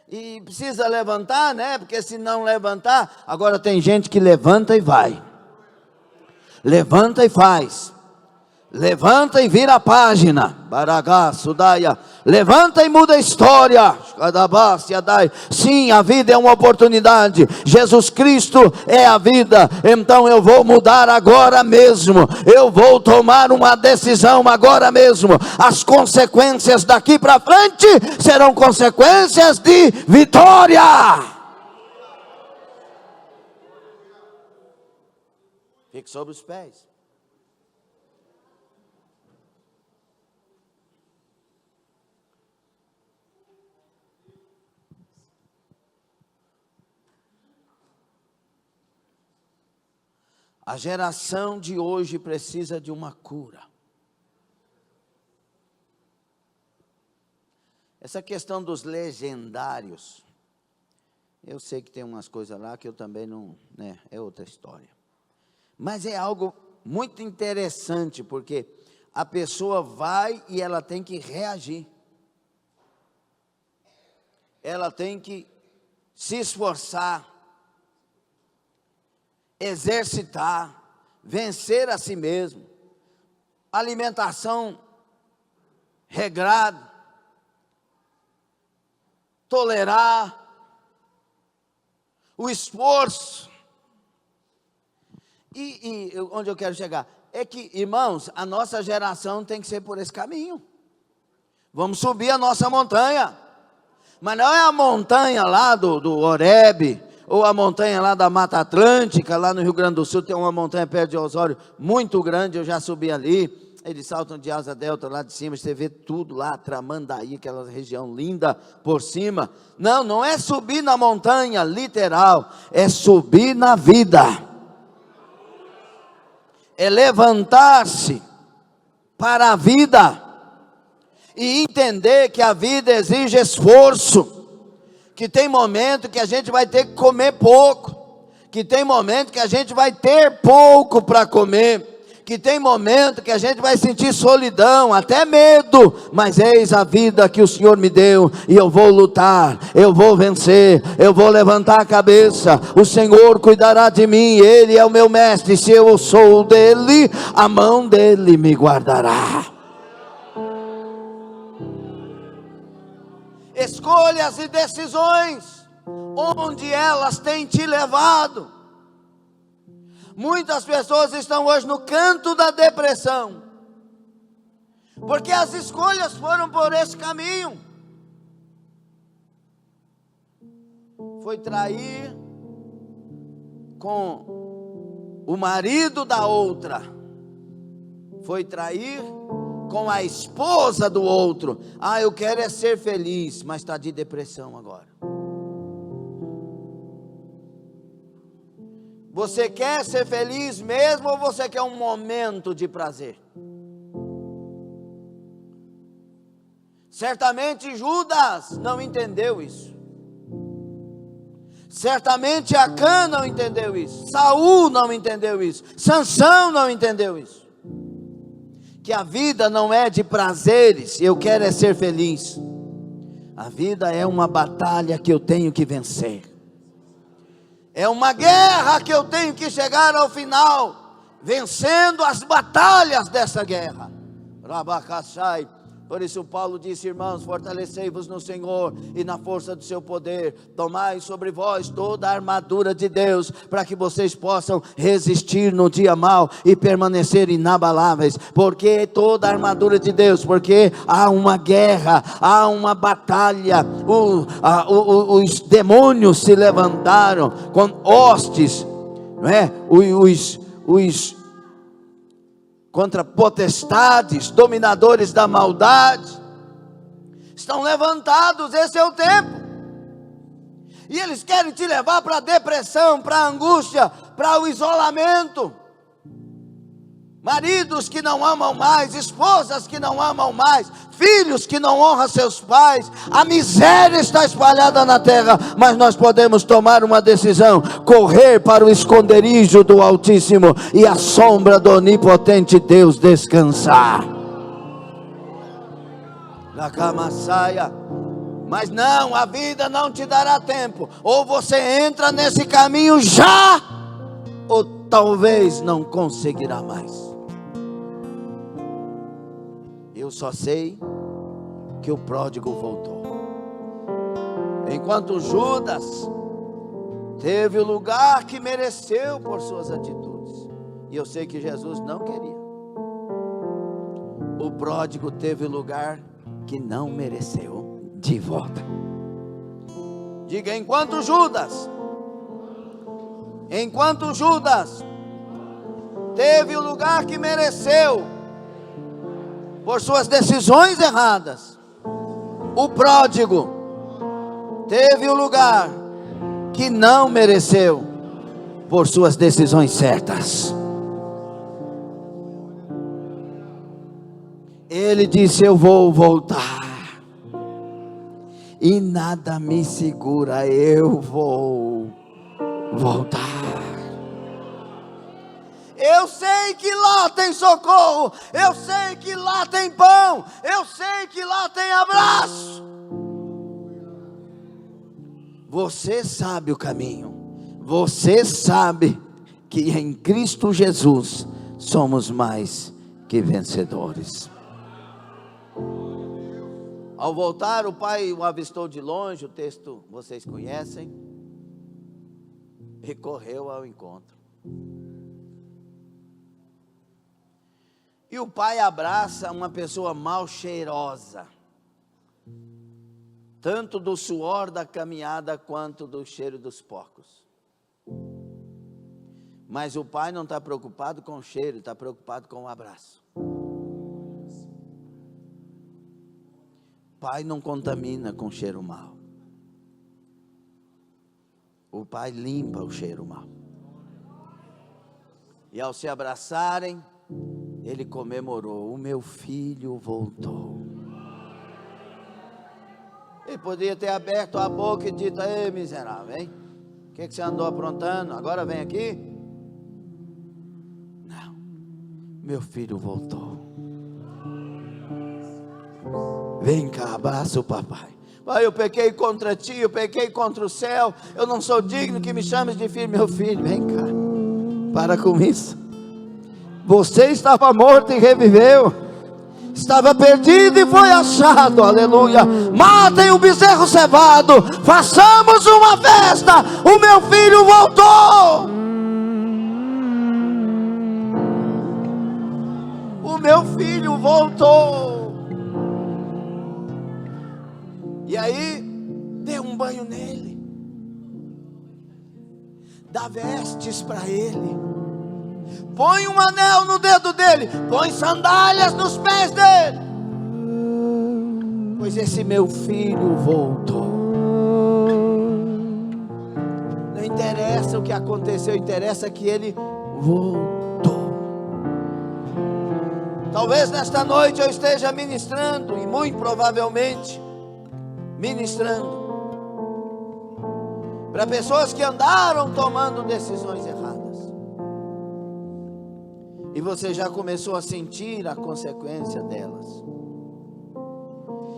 E precisa levantar, né? Porque se não levantar, agora tem gente que levanta e vai. Levanta e faz. Levanta e vira a página. Baragá, Sudaia. Levanta e muda a história. Sim, a vida é uma oportunidade. Jesus Cristo é a vida. Então eu vou mudar agora mesmo. Eu vou tomar uma decisão agora mesmo. As consequências daqui para frente serão consequências de vitória. Fique sobre os pés. A geração de hoje precisa de uma cura. Essa questão dos legendários, eu sei que tem umas coisas lá que eu também não, né, é outra história. Mas é algo muito interessante, porque a pessoa vai e ela tem que reagir. Ela tem que se esforçar, exercitar, vencer a si mesmo, alimentação regrada, tolerar, o esforço. E onde eu quero chegar? É que, irmãos, a nossa geração tem que ser por esse caminho. Vamos subir a nossa montanha. Mas não é a montanha lá do Horebe, ou a montanha lá da Mata Atlântica, lá no Rio Grande do Sul, tem uma montanha perto de Osório, muito grande, eu já subi ali. Eles saltam de asa delta lá de cima, você vê tudo lá, Tramandaí, aquela região linda por cima. Não, não é subir na montanha, literal, é subir na vida. É levantar-se para a vida e entender que a vida exige esforço, que tem momento que a gente vai ter que comer pouco, que tem momento que a gente vai ter pouco para comer, que tem momento que a gente vai sentir solidão, até medo, mas eis a vida que o Senhor me deu, e eu vou lutar, eu vou vencer, eu vou levantar a cabeça, o Senhor cuidará de mim, Ele é o meu mestre, se eu sou dele, a mão dele me guardará. Escolhas e decisões, onde elas têm te levado. Muitas pessoas estão hoje no canto da depressão, porque as escolhas foram por esse caminho. Foi trair com o marido da outra, foi trair com a esposa do outro. Ah, eu quero é ser feliz, mas está de depressão agora. Você quer ser feliz mesmo, ou você quer um momento de prazer? Certamente Judas não entendeu isso. Certamente Acã não entendeu isso. Saul não entendeu isso. Sansão não entendeu isso. Que a vida não é de prazeres, eu quero é ser feliz. A vida é uma batalha que eu tenho que vencer. É uma guerra que eu tenho que chegar ao final, vencendo as batalhas dessa guerra. Rabacassai. Por isso Paulo disse: irmãos, fortalecei-vos no Senhor e na força do seu poder, tomai sobre vós toda a armadura de Deus, para que vocês possam resistir no dia mau e permanecer inabaláveis. Porque toda a armadura de Deus, porque há uma guerra, há uma batalha, os demônios se levantaram com hostes, não é? Os contra potestades, dominadores da maldade, estão levantados. Esse é o tempo. E eles querem te levar para a depressão, para a angústia, para o isolamento. Maridos que não amam mais, esposas que não amam mais, filhos que não honram seus pais. A miséria está espalhada na terra, mas nós podemos tomar uma decisão: correr para o esconderijo do Altíssimo e a sombra do onipotente Deus descansar. Na cama saia. Mas não, a vida não te dará tempo. Ou você entra nesse caminho já, ou talvez não conseguirá mais. Eu só sei que o pródigo voltou. Enquanto Judas teve o lugar que mereceu por suas atitudes, e eu sei que Jesus não queria, o pródigo teve o lugar que não mereceu de volta. Diga: enquanto Judas teve o lugar que mereceu por suas decisões erradas, o pródigo teve o lugar que não mereceu por suas decisões certas. Ele disse: eu vou voltar, e nada me segura, eu vou voltar. Eu sei que lá tem socorro, eu sei que lá tem pão, eu sei que lá tem abraço. Você sabe o caminho, você sabe que em Cristo Jesus somos mais que vencedores. Ao voltar, o pai o avistou de longe, o texto vocês conhecem, e correu ao encontro. E o pai abraça uma pessoa mal cheirosa, tanto do suor da caminhada quanto do cheiro dos porcos. Mas o pai não está preocupado com o cheiro, está preocupado com o abraço. O pai não contamina com cheiro mau. O pai limpa o cheiro mau. E ao se abraçarem, ele comemorou: o meu filho voltou. Ele poderia ter aberto a boca e dito: ei, miserável, hein? O que você andou aprontando? Agora vem aqui? Não, meu filho voltou. Vem cá, abraça o papai. Pai, eu pequei contra ti, eu pequei contra o céu, eu não sou digno que me chames de filho. Meu filho, vem cá, para com isso. Você estava morto e reviveu, estava perdido e foi achado, aleluia. Matem o bezerro cevado, façamos uma festa, o meu filho voltou. O meu filho voltou. E aí, dê um banho nele, dá vestes para ele, põe um anel no dedo dele, põe sandálias nos pés dele, pois esse meu filho voltou. Não interessa o que aconteceu, interessa que ele voltou. Talvez nesta noite eu esteja ministrando, e muito provavelmente ministrando para pessoas que andaram tomando decisões erradas, e você já começou a sentir a consequência delas,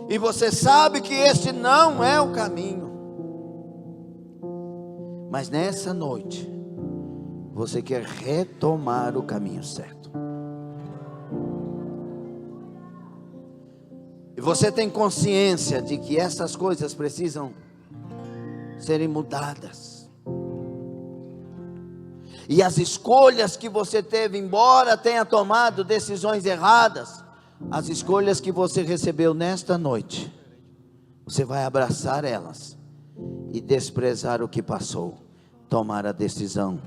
e você sabe que este não é o caminho, mas nessa noite você quer retomar o caminho certo. E você tem consciência de que essas coisas precisam serem mudadas. E as escolhas que você teve, embora tenha tomado decisões erradas, as escolhas que você recebeu nesta noite, você vai abraçar elas e desprezar o que passou, tomar a decisão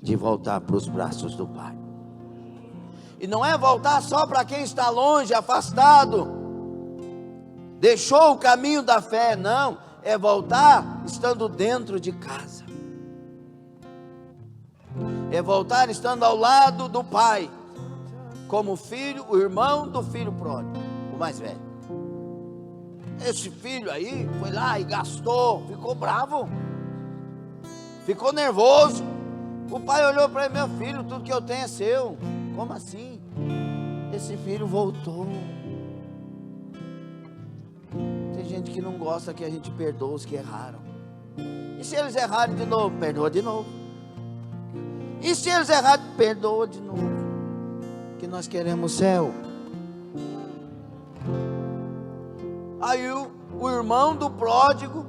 de voltar para os braços do Pai. E não é voltar só para quem está longe, afastado, deixou o caminho da fé, não, é voltar estando dentro de casa, é voltar estando ao lado do Pai, como filho, o irmão do filho pródigo, o mais velho. Esse filho aí foi lá e gastou, ficou bravo, ficou nervoso. O pai olhou para ele: meu filho, tudo que eu tenho é seu. Como assim? Esse filho voltou. Tem gente que não gosta que a gente perdoe os que erraram. E se eles errarem de novo? Perdoa de novo. E se eles errarem? Perdoa de novo. Que nós queremos o céu. Aí o irmão do pródigo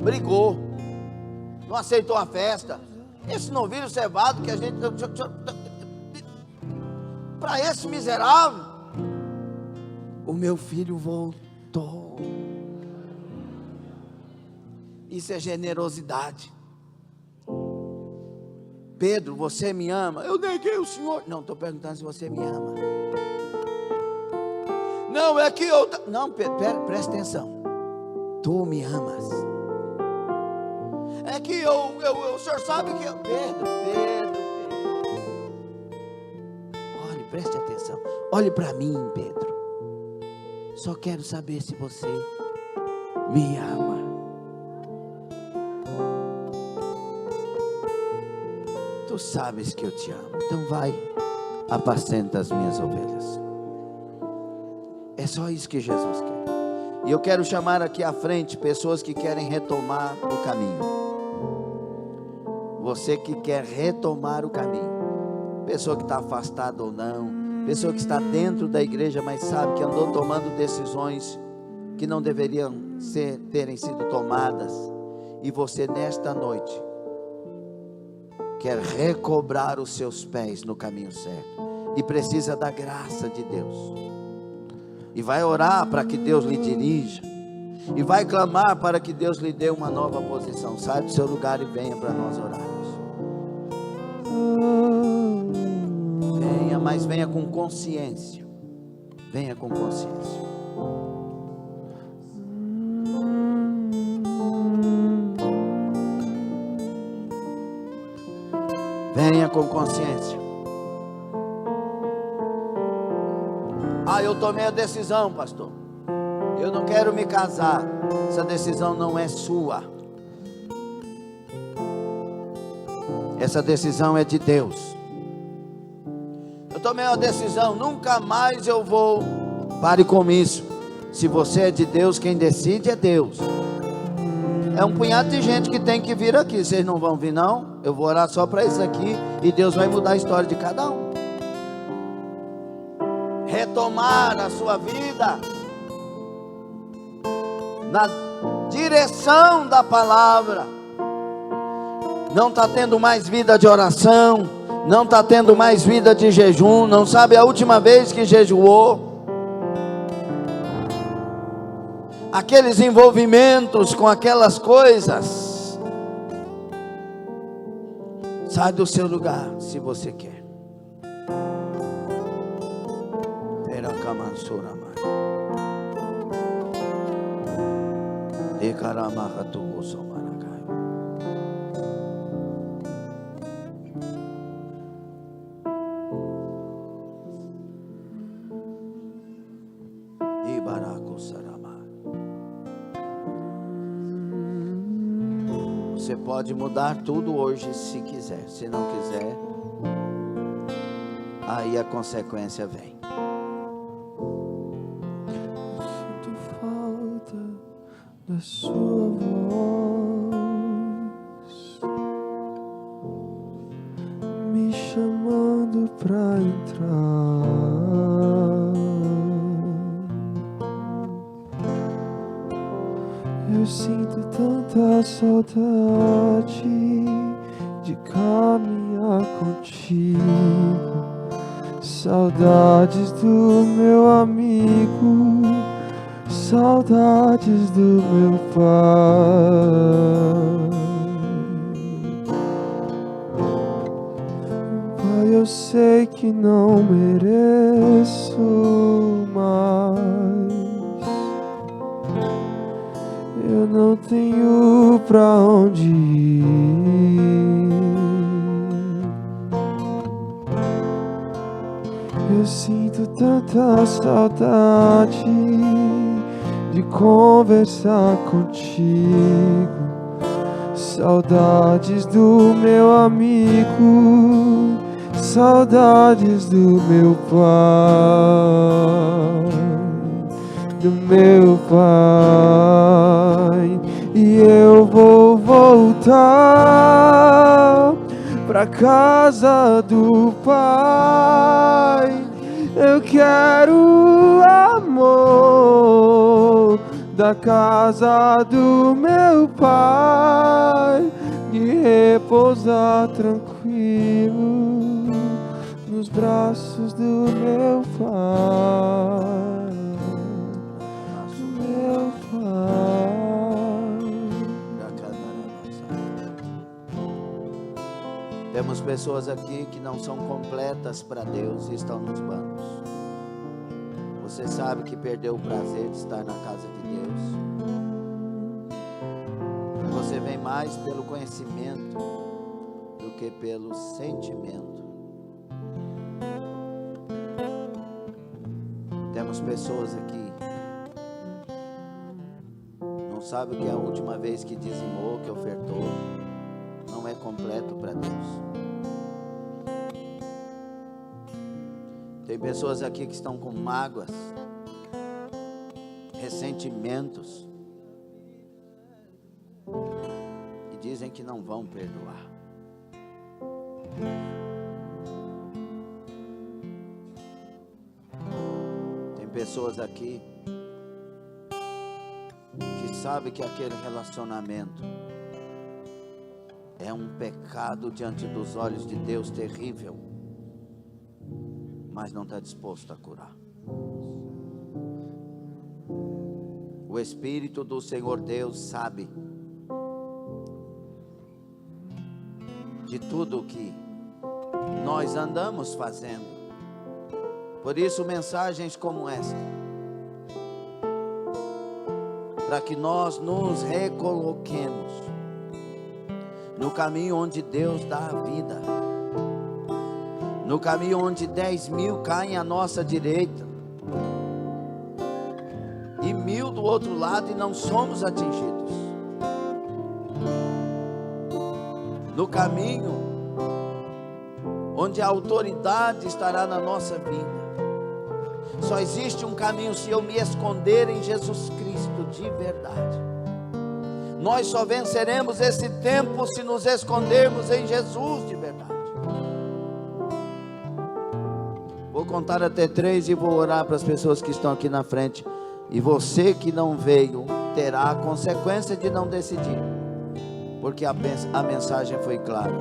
brigou, não aceitou a festa. Esse novilho cevado que a gente... Para esse miserável, o meu filho voltou. Isso é generosidade. Pedro, você me ama? Eu neguei o Senhor. Não, estou perguntando se você me ama. Não, é que eu... Não, Pedro, presta atenção. Tu me amas. É que o senhor sabe que... Pedro. Olhe, preste atenção. Olhe para mim, Pedro. Só quero saber se você me ama. Tu sabes que eu te amo. Então vai, apacenta as minhas ovelhas. É só isso que Jesus quer. E eu quero chamar aqui à frente pessoas que querem retomar o caminho. Você que quer retomar o caminho, pessoa que está afastada ou não, pessoa que está dentro da igreja, mas sabe que andou tomando decisões que não deveriam terem sido tomadas, e você nesta noite quer recobrar os seus pés no caminho certo, e precisa da graça de Deus, e vai orar para que Deus lhe dirija, e vai clamar para que Deus lhe dê uma nova posição. Sai do seu lugar e venha para nós orarmos. Venha, mas venha com consciência. Venha com consciência. Venha com consciência. Eu tomei a decisão, pastor. Eu não quero me casar. Essa decisão não é sua. Essa decisão é de Deus. Eu tomei uma decisão, nunca mais eu vou. Pare com isso. Se você é de Deus, quem decide é Deus. É um punhado de gente que tem que vir aqui. Vocês não vão vir não? Eu vou orar só para isso aqui, e Deus vai mudar a história de cada um. Retomar a sua vida na direção da palavra. Não está tendo mais vida de oração, não está tendo mais vida de jejum, não sabe a última vez que jejuou. Aqueles envolvimentos com aquelas coisas. Sai do seu lugar, se você quer. Você pode mudar tudo hoje se quiser. Se não quiser, aí a consequência vem. Sinto falta da sua voz me chamando pra entrar. Eu sinto tanta saudade de caminhar contigo, saudades do meu amigo, saudades do meu pai. eu sei que não mereço mais. Eu não tenho pra onde ir. Eu sinto tanta saudade de conversar contigo. Saudades do meu amigo, saudades do meu pai, e eu vou voltar pra casa do pai. Eu quero amor da casa do meu pai e repousar tranquilo nos braços do meu pai. Meu pai. Temos pessoas aqui que não são completas para Deus e estão nos bancos. Você sabe que perdeu o prazer de estar na casa de Deus. Você vem mais pelo conhecimento do que pelo sentimento. Temos pessoas aqui, não sabe o que é a última vez que dizimou, que ofertou. Não é completo para Deus. Tem pessoas aqui que estão com mágoas, ressentimentos, e dizem que não vão perdoar. Tem pessoas aqui que sabem que aquele relacionamento é um pecado diante dos olhos de Deus terrível, mas não está disposto a curar. O Espírito do Senhor Deus sabe de tudo o que nós andamos fazendo. Por isso mensagens como esta, para que nós nos recoloquemos no caminho onde Deus dá a vida, no caminho onde 10.000 caem à nossa direita e 1.000 do outro lado e não somos atingidos, no caminho onde a autoridade estará na nossa vida. Só existe um caminho se eu me esconder em Jesus Cristo de verdade. Nós só venceremos esse tempo se nos escondermos em Jesus de verdade. Vou contar até 3 e vou orar para as pessoas que estão aqui na frente. E você que não veio terá a consequência de não decidir, porque a mensagem foi clara.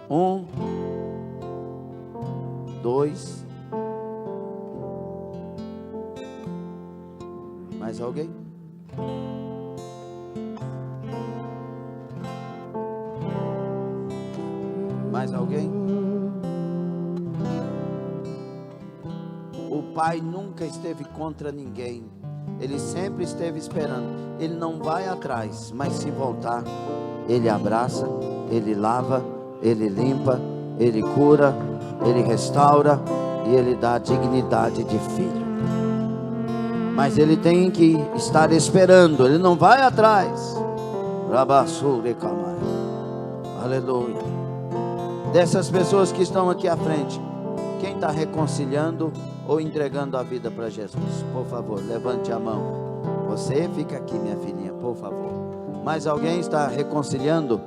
1, 2. Mais alguém? Mais alguém? O Pai nunca esteve contra ninguém. Ele sempre esteve esperando. Ele não vai atrás, mas se voltar, Ele abraça, Ele lava, Ele limpa, Ele cura, Ele restaura e Ele dá a dignidade de filho. Mas Ele tem que estar esperando. Ele não vai atrás. Aleluia. Dessas pessoas que estão aqui à frente, quem está reconciliando ou entregando a vida para Jesus? Por favor, levante a mão. Você fica aqui, minha filhinha, por favor. Mas alguém está reconciliando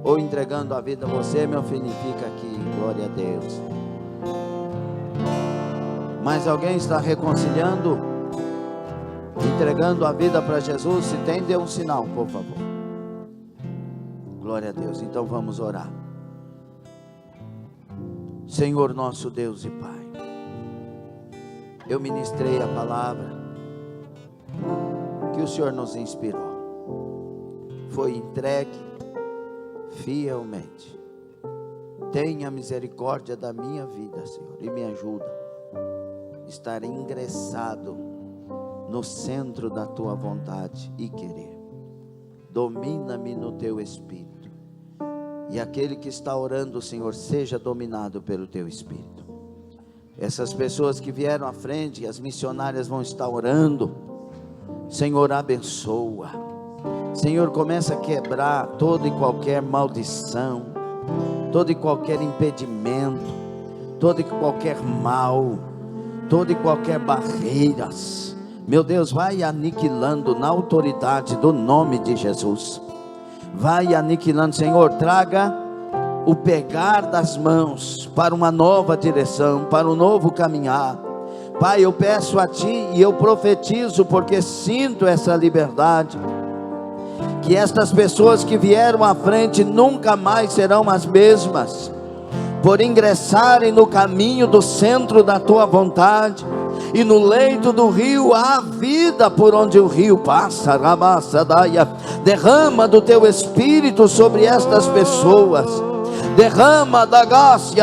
ou entregando a vida? Você, meu filho, fica aqui. Glória a Deus. Mas alguém está reconciliando, entregando a vida para Jesus? Se tem, dê um sinal, por favor. Glória a Deus. Então vamos orar. Senhor nosso Deus e Pai, eu ministrei a palavra que o Senhor nos inspirou. Foi entregue, fielmente. Tenha misericórdia da minha vida, Senhor, e me ajuda a estar ingressado no centro da tua vontade e querer. Domina-me no teu Espírito. E aquele que está orando, Senhor, seja dominado pelo teu Espírito. Essas pessoas que vieram à frente, as missionárias vão estar orando. Senhor, abençoa. Senhor, começa a quebrar toda e qualquer maldição, todo e qualquer impedimento, todo e qualquer mal, toda e qualquer barreiras. Meu Deus, vai aniquilando na autoridade do nome de Jesus. Vai aniquilando, Senhor, traga o pegar das mãos para uma nova direção, para um novo caminhar. Pai, eu peço a Ti e eu profetizo, porque sinto essa liberdade, que estas pessoas que vieram à frente nunca mais serão as mesmas, por ingressarem no caminho do centro da Tua vontade, e no leito do rio há vida por onde o rio passa. Derrama do Teu Espírito sobre estas pessoas, derrama da graça,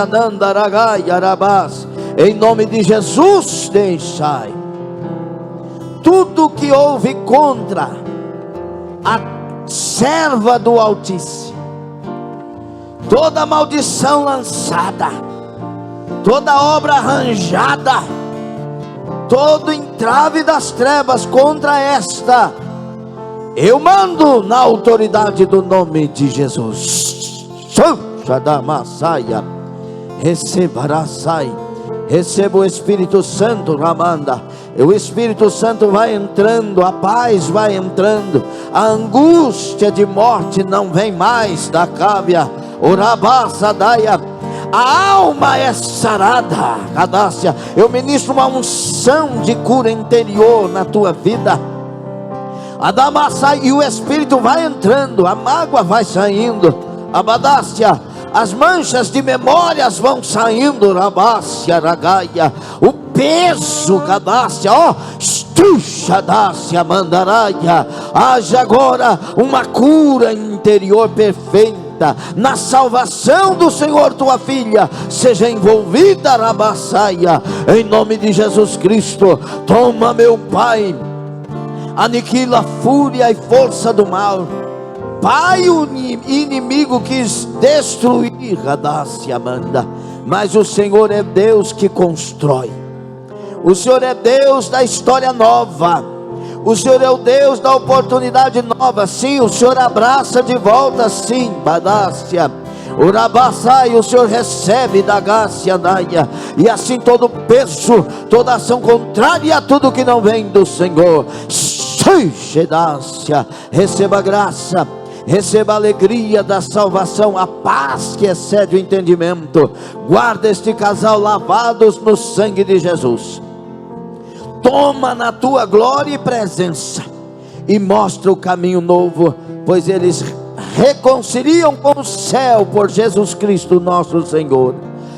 em nome de Jesus. Deixai tudo que houve contra a serva do Altíssimo, toda maldição lançada, toda obra arranjada, todo entrave das trevas contra esta, eu mando na autoridade do nome de Jesus. Receba o Espírito Santo, Ramanda. O Espírito Santo vai entrando, a paz vai entrando, a angústia de morte não vem mais da cávia. Orabasadaia, a alma é sarada. Cadácia, eu ministro uma unção de cura interior na tua vida. Adamassai, e o Espírito vai entrando, a mágoa vai saindo. Abadácia, as manchas de memórias vão saindo. Rabácia, ragaia, o peso, cadácia, ó, estuxadácia, mandaraia. Haja agora uma cura interior perfeita, na salvação do Senhor. Tua filha seja envolvida, Rabassaia, em nome de Jesus Cristo. Toma, meu Pai, aniquila a fúria e força do mal. Pai, o inimigo quis destruir, Radácia, manda, mas o Senhor é Deus que constrói. O Senhor é Deus da história nova. O Senhor é o Deus da oportunidade nova. Sim, o Senhor abraça de volta, sim, Badácia. Urabassai, o Senhor recebe da Gácia, Naia, e assim todo peso, toda ação contrária a tudo que não vem do Senhor. Receba graça, receba a alegria da salvação, a paz que excede o entendimento. Guarda este casal lavados no sangue de Jesus. Toma na tua glória e presença, e mostra o caminho novo, pois eles reconciliam com o céu por Jesus Cristo nosso Senhor.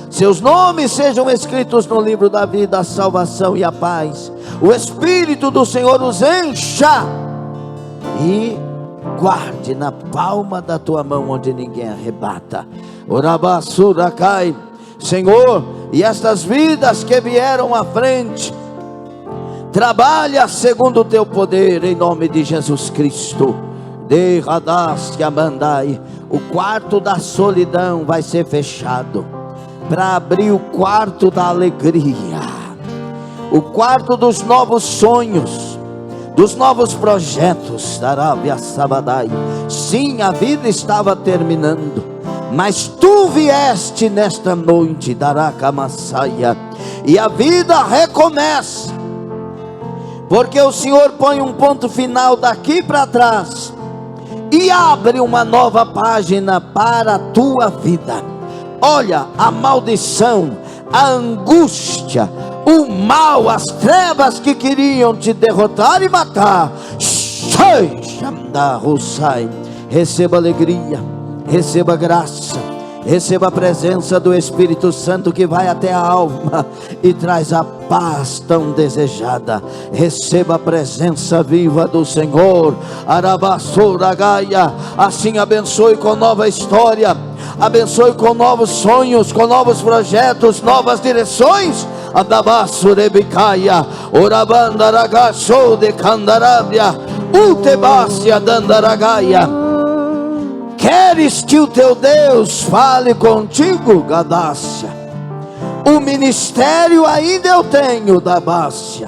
Seus nomes sejam escritos no livro da vida, a salvação e a paz. O Espírito do Senhor os encha e guarde na palma da tua mão, onde ninguém arrebata. Orabassuracai, Senhor, e estas vidas que vieram à frente, trabalha segundo o teu poder, em nome de Jesus Cristo. De Radassia mandai, o quarto da solidão vai ser fechado, para abrir o quarto da alegria, o quarto dos novos sonhos, dos novos projetos. Darábia Sabadai. Sim, a vida estava terminando, mas tu vieste nesta noite, Daraka Massaia, e a vida recomeça, porque o Senhor põe um ponto final daqui para trás e abre uma nova página para a tua vida. Olha, a maldição, a angústia, o mal, as trevas que queriam te derrotar e matar, receba alegria, receba graça, Receba a presença do Espírito Santo que vai até a alma e traz a paz tão desejada. Receba a presença viva do Senhor. Arabassuragaia. Assim abençoe com nova história, abençoe com novos sonhos, com novos projetos, novas direções. Adabassurebicaia. Orabandaragaçou de Candarábia. Utebácia dandaragaia. Queres que o teu Deus fale contigo, Gadácia? O ministério ainda eu tenho, Dabácia.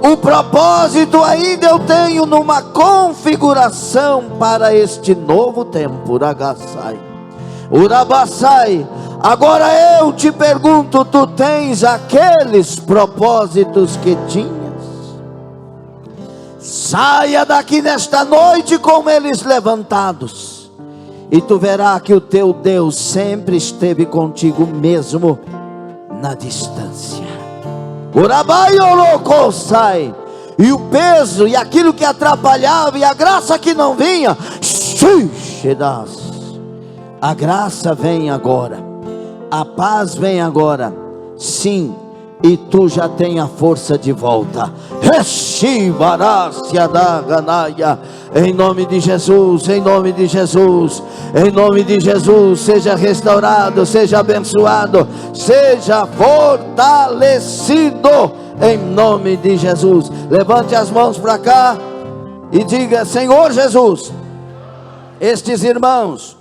O propósito ainda eu tenho numa configuração para este novo tempo, Uragaçai. Urabaçai. Agora eu te pergunto, tu tens aqueles propósitos que tinhas? Saia daqui nesta noite com eles levantados. E tu verás que o teu Deus sempre esteve contigo mesmo na distância. Urabaiolocosai. E o peso e aquilo que atrapalhava e a graça que não vinha, a graça vem agora, a paz vem agora. Sim, e tu já tem a força de volta. Em nome de Jesus, em nome de Jesus, em nome de Jesus, seja restaurado, seja abençoado, seja fortalecido, em nome de Jesus. Levante as mãos para cá e diga: Senhor Jesus, estes irmãos,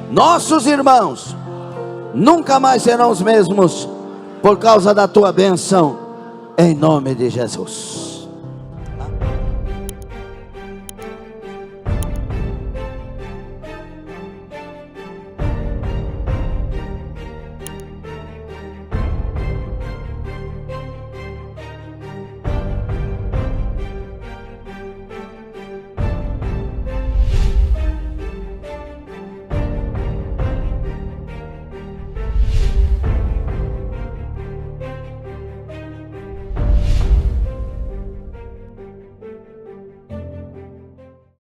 nossos irmãos, nunca mais serão os mesmos por causa da tua bênção, em nome de Jesus.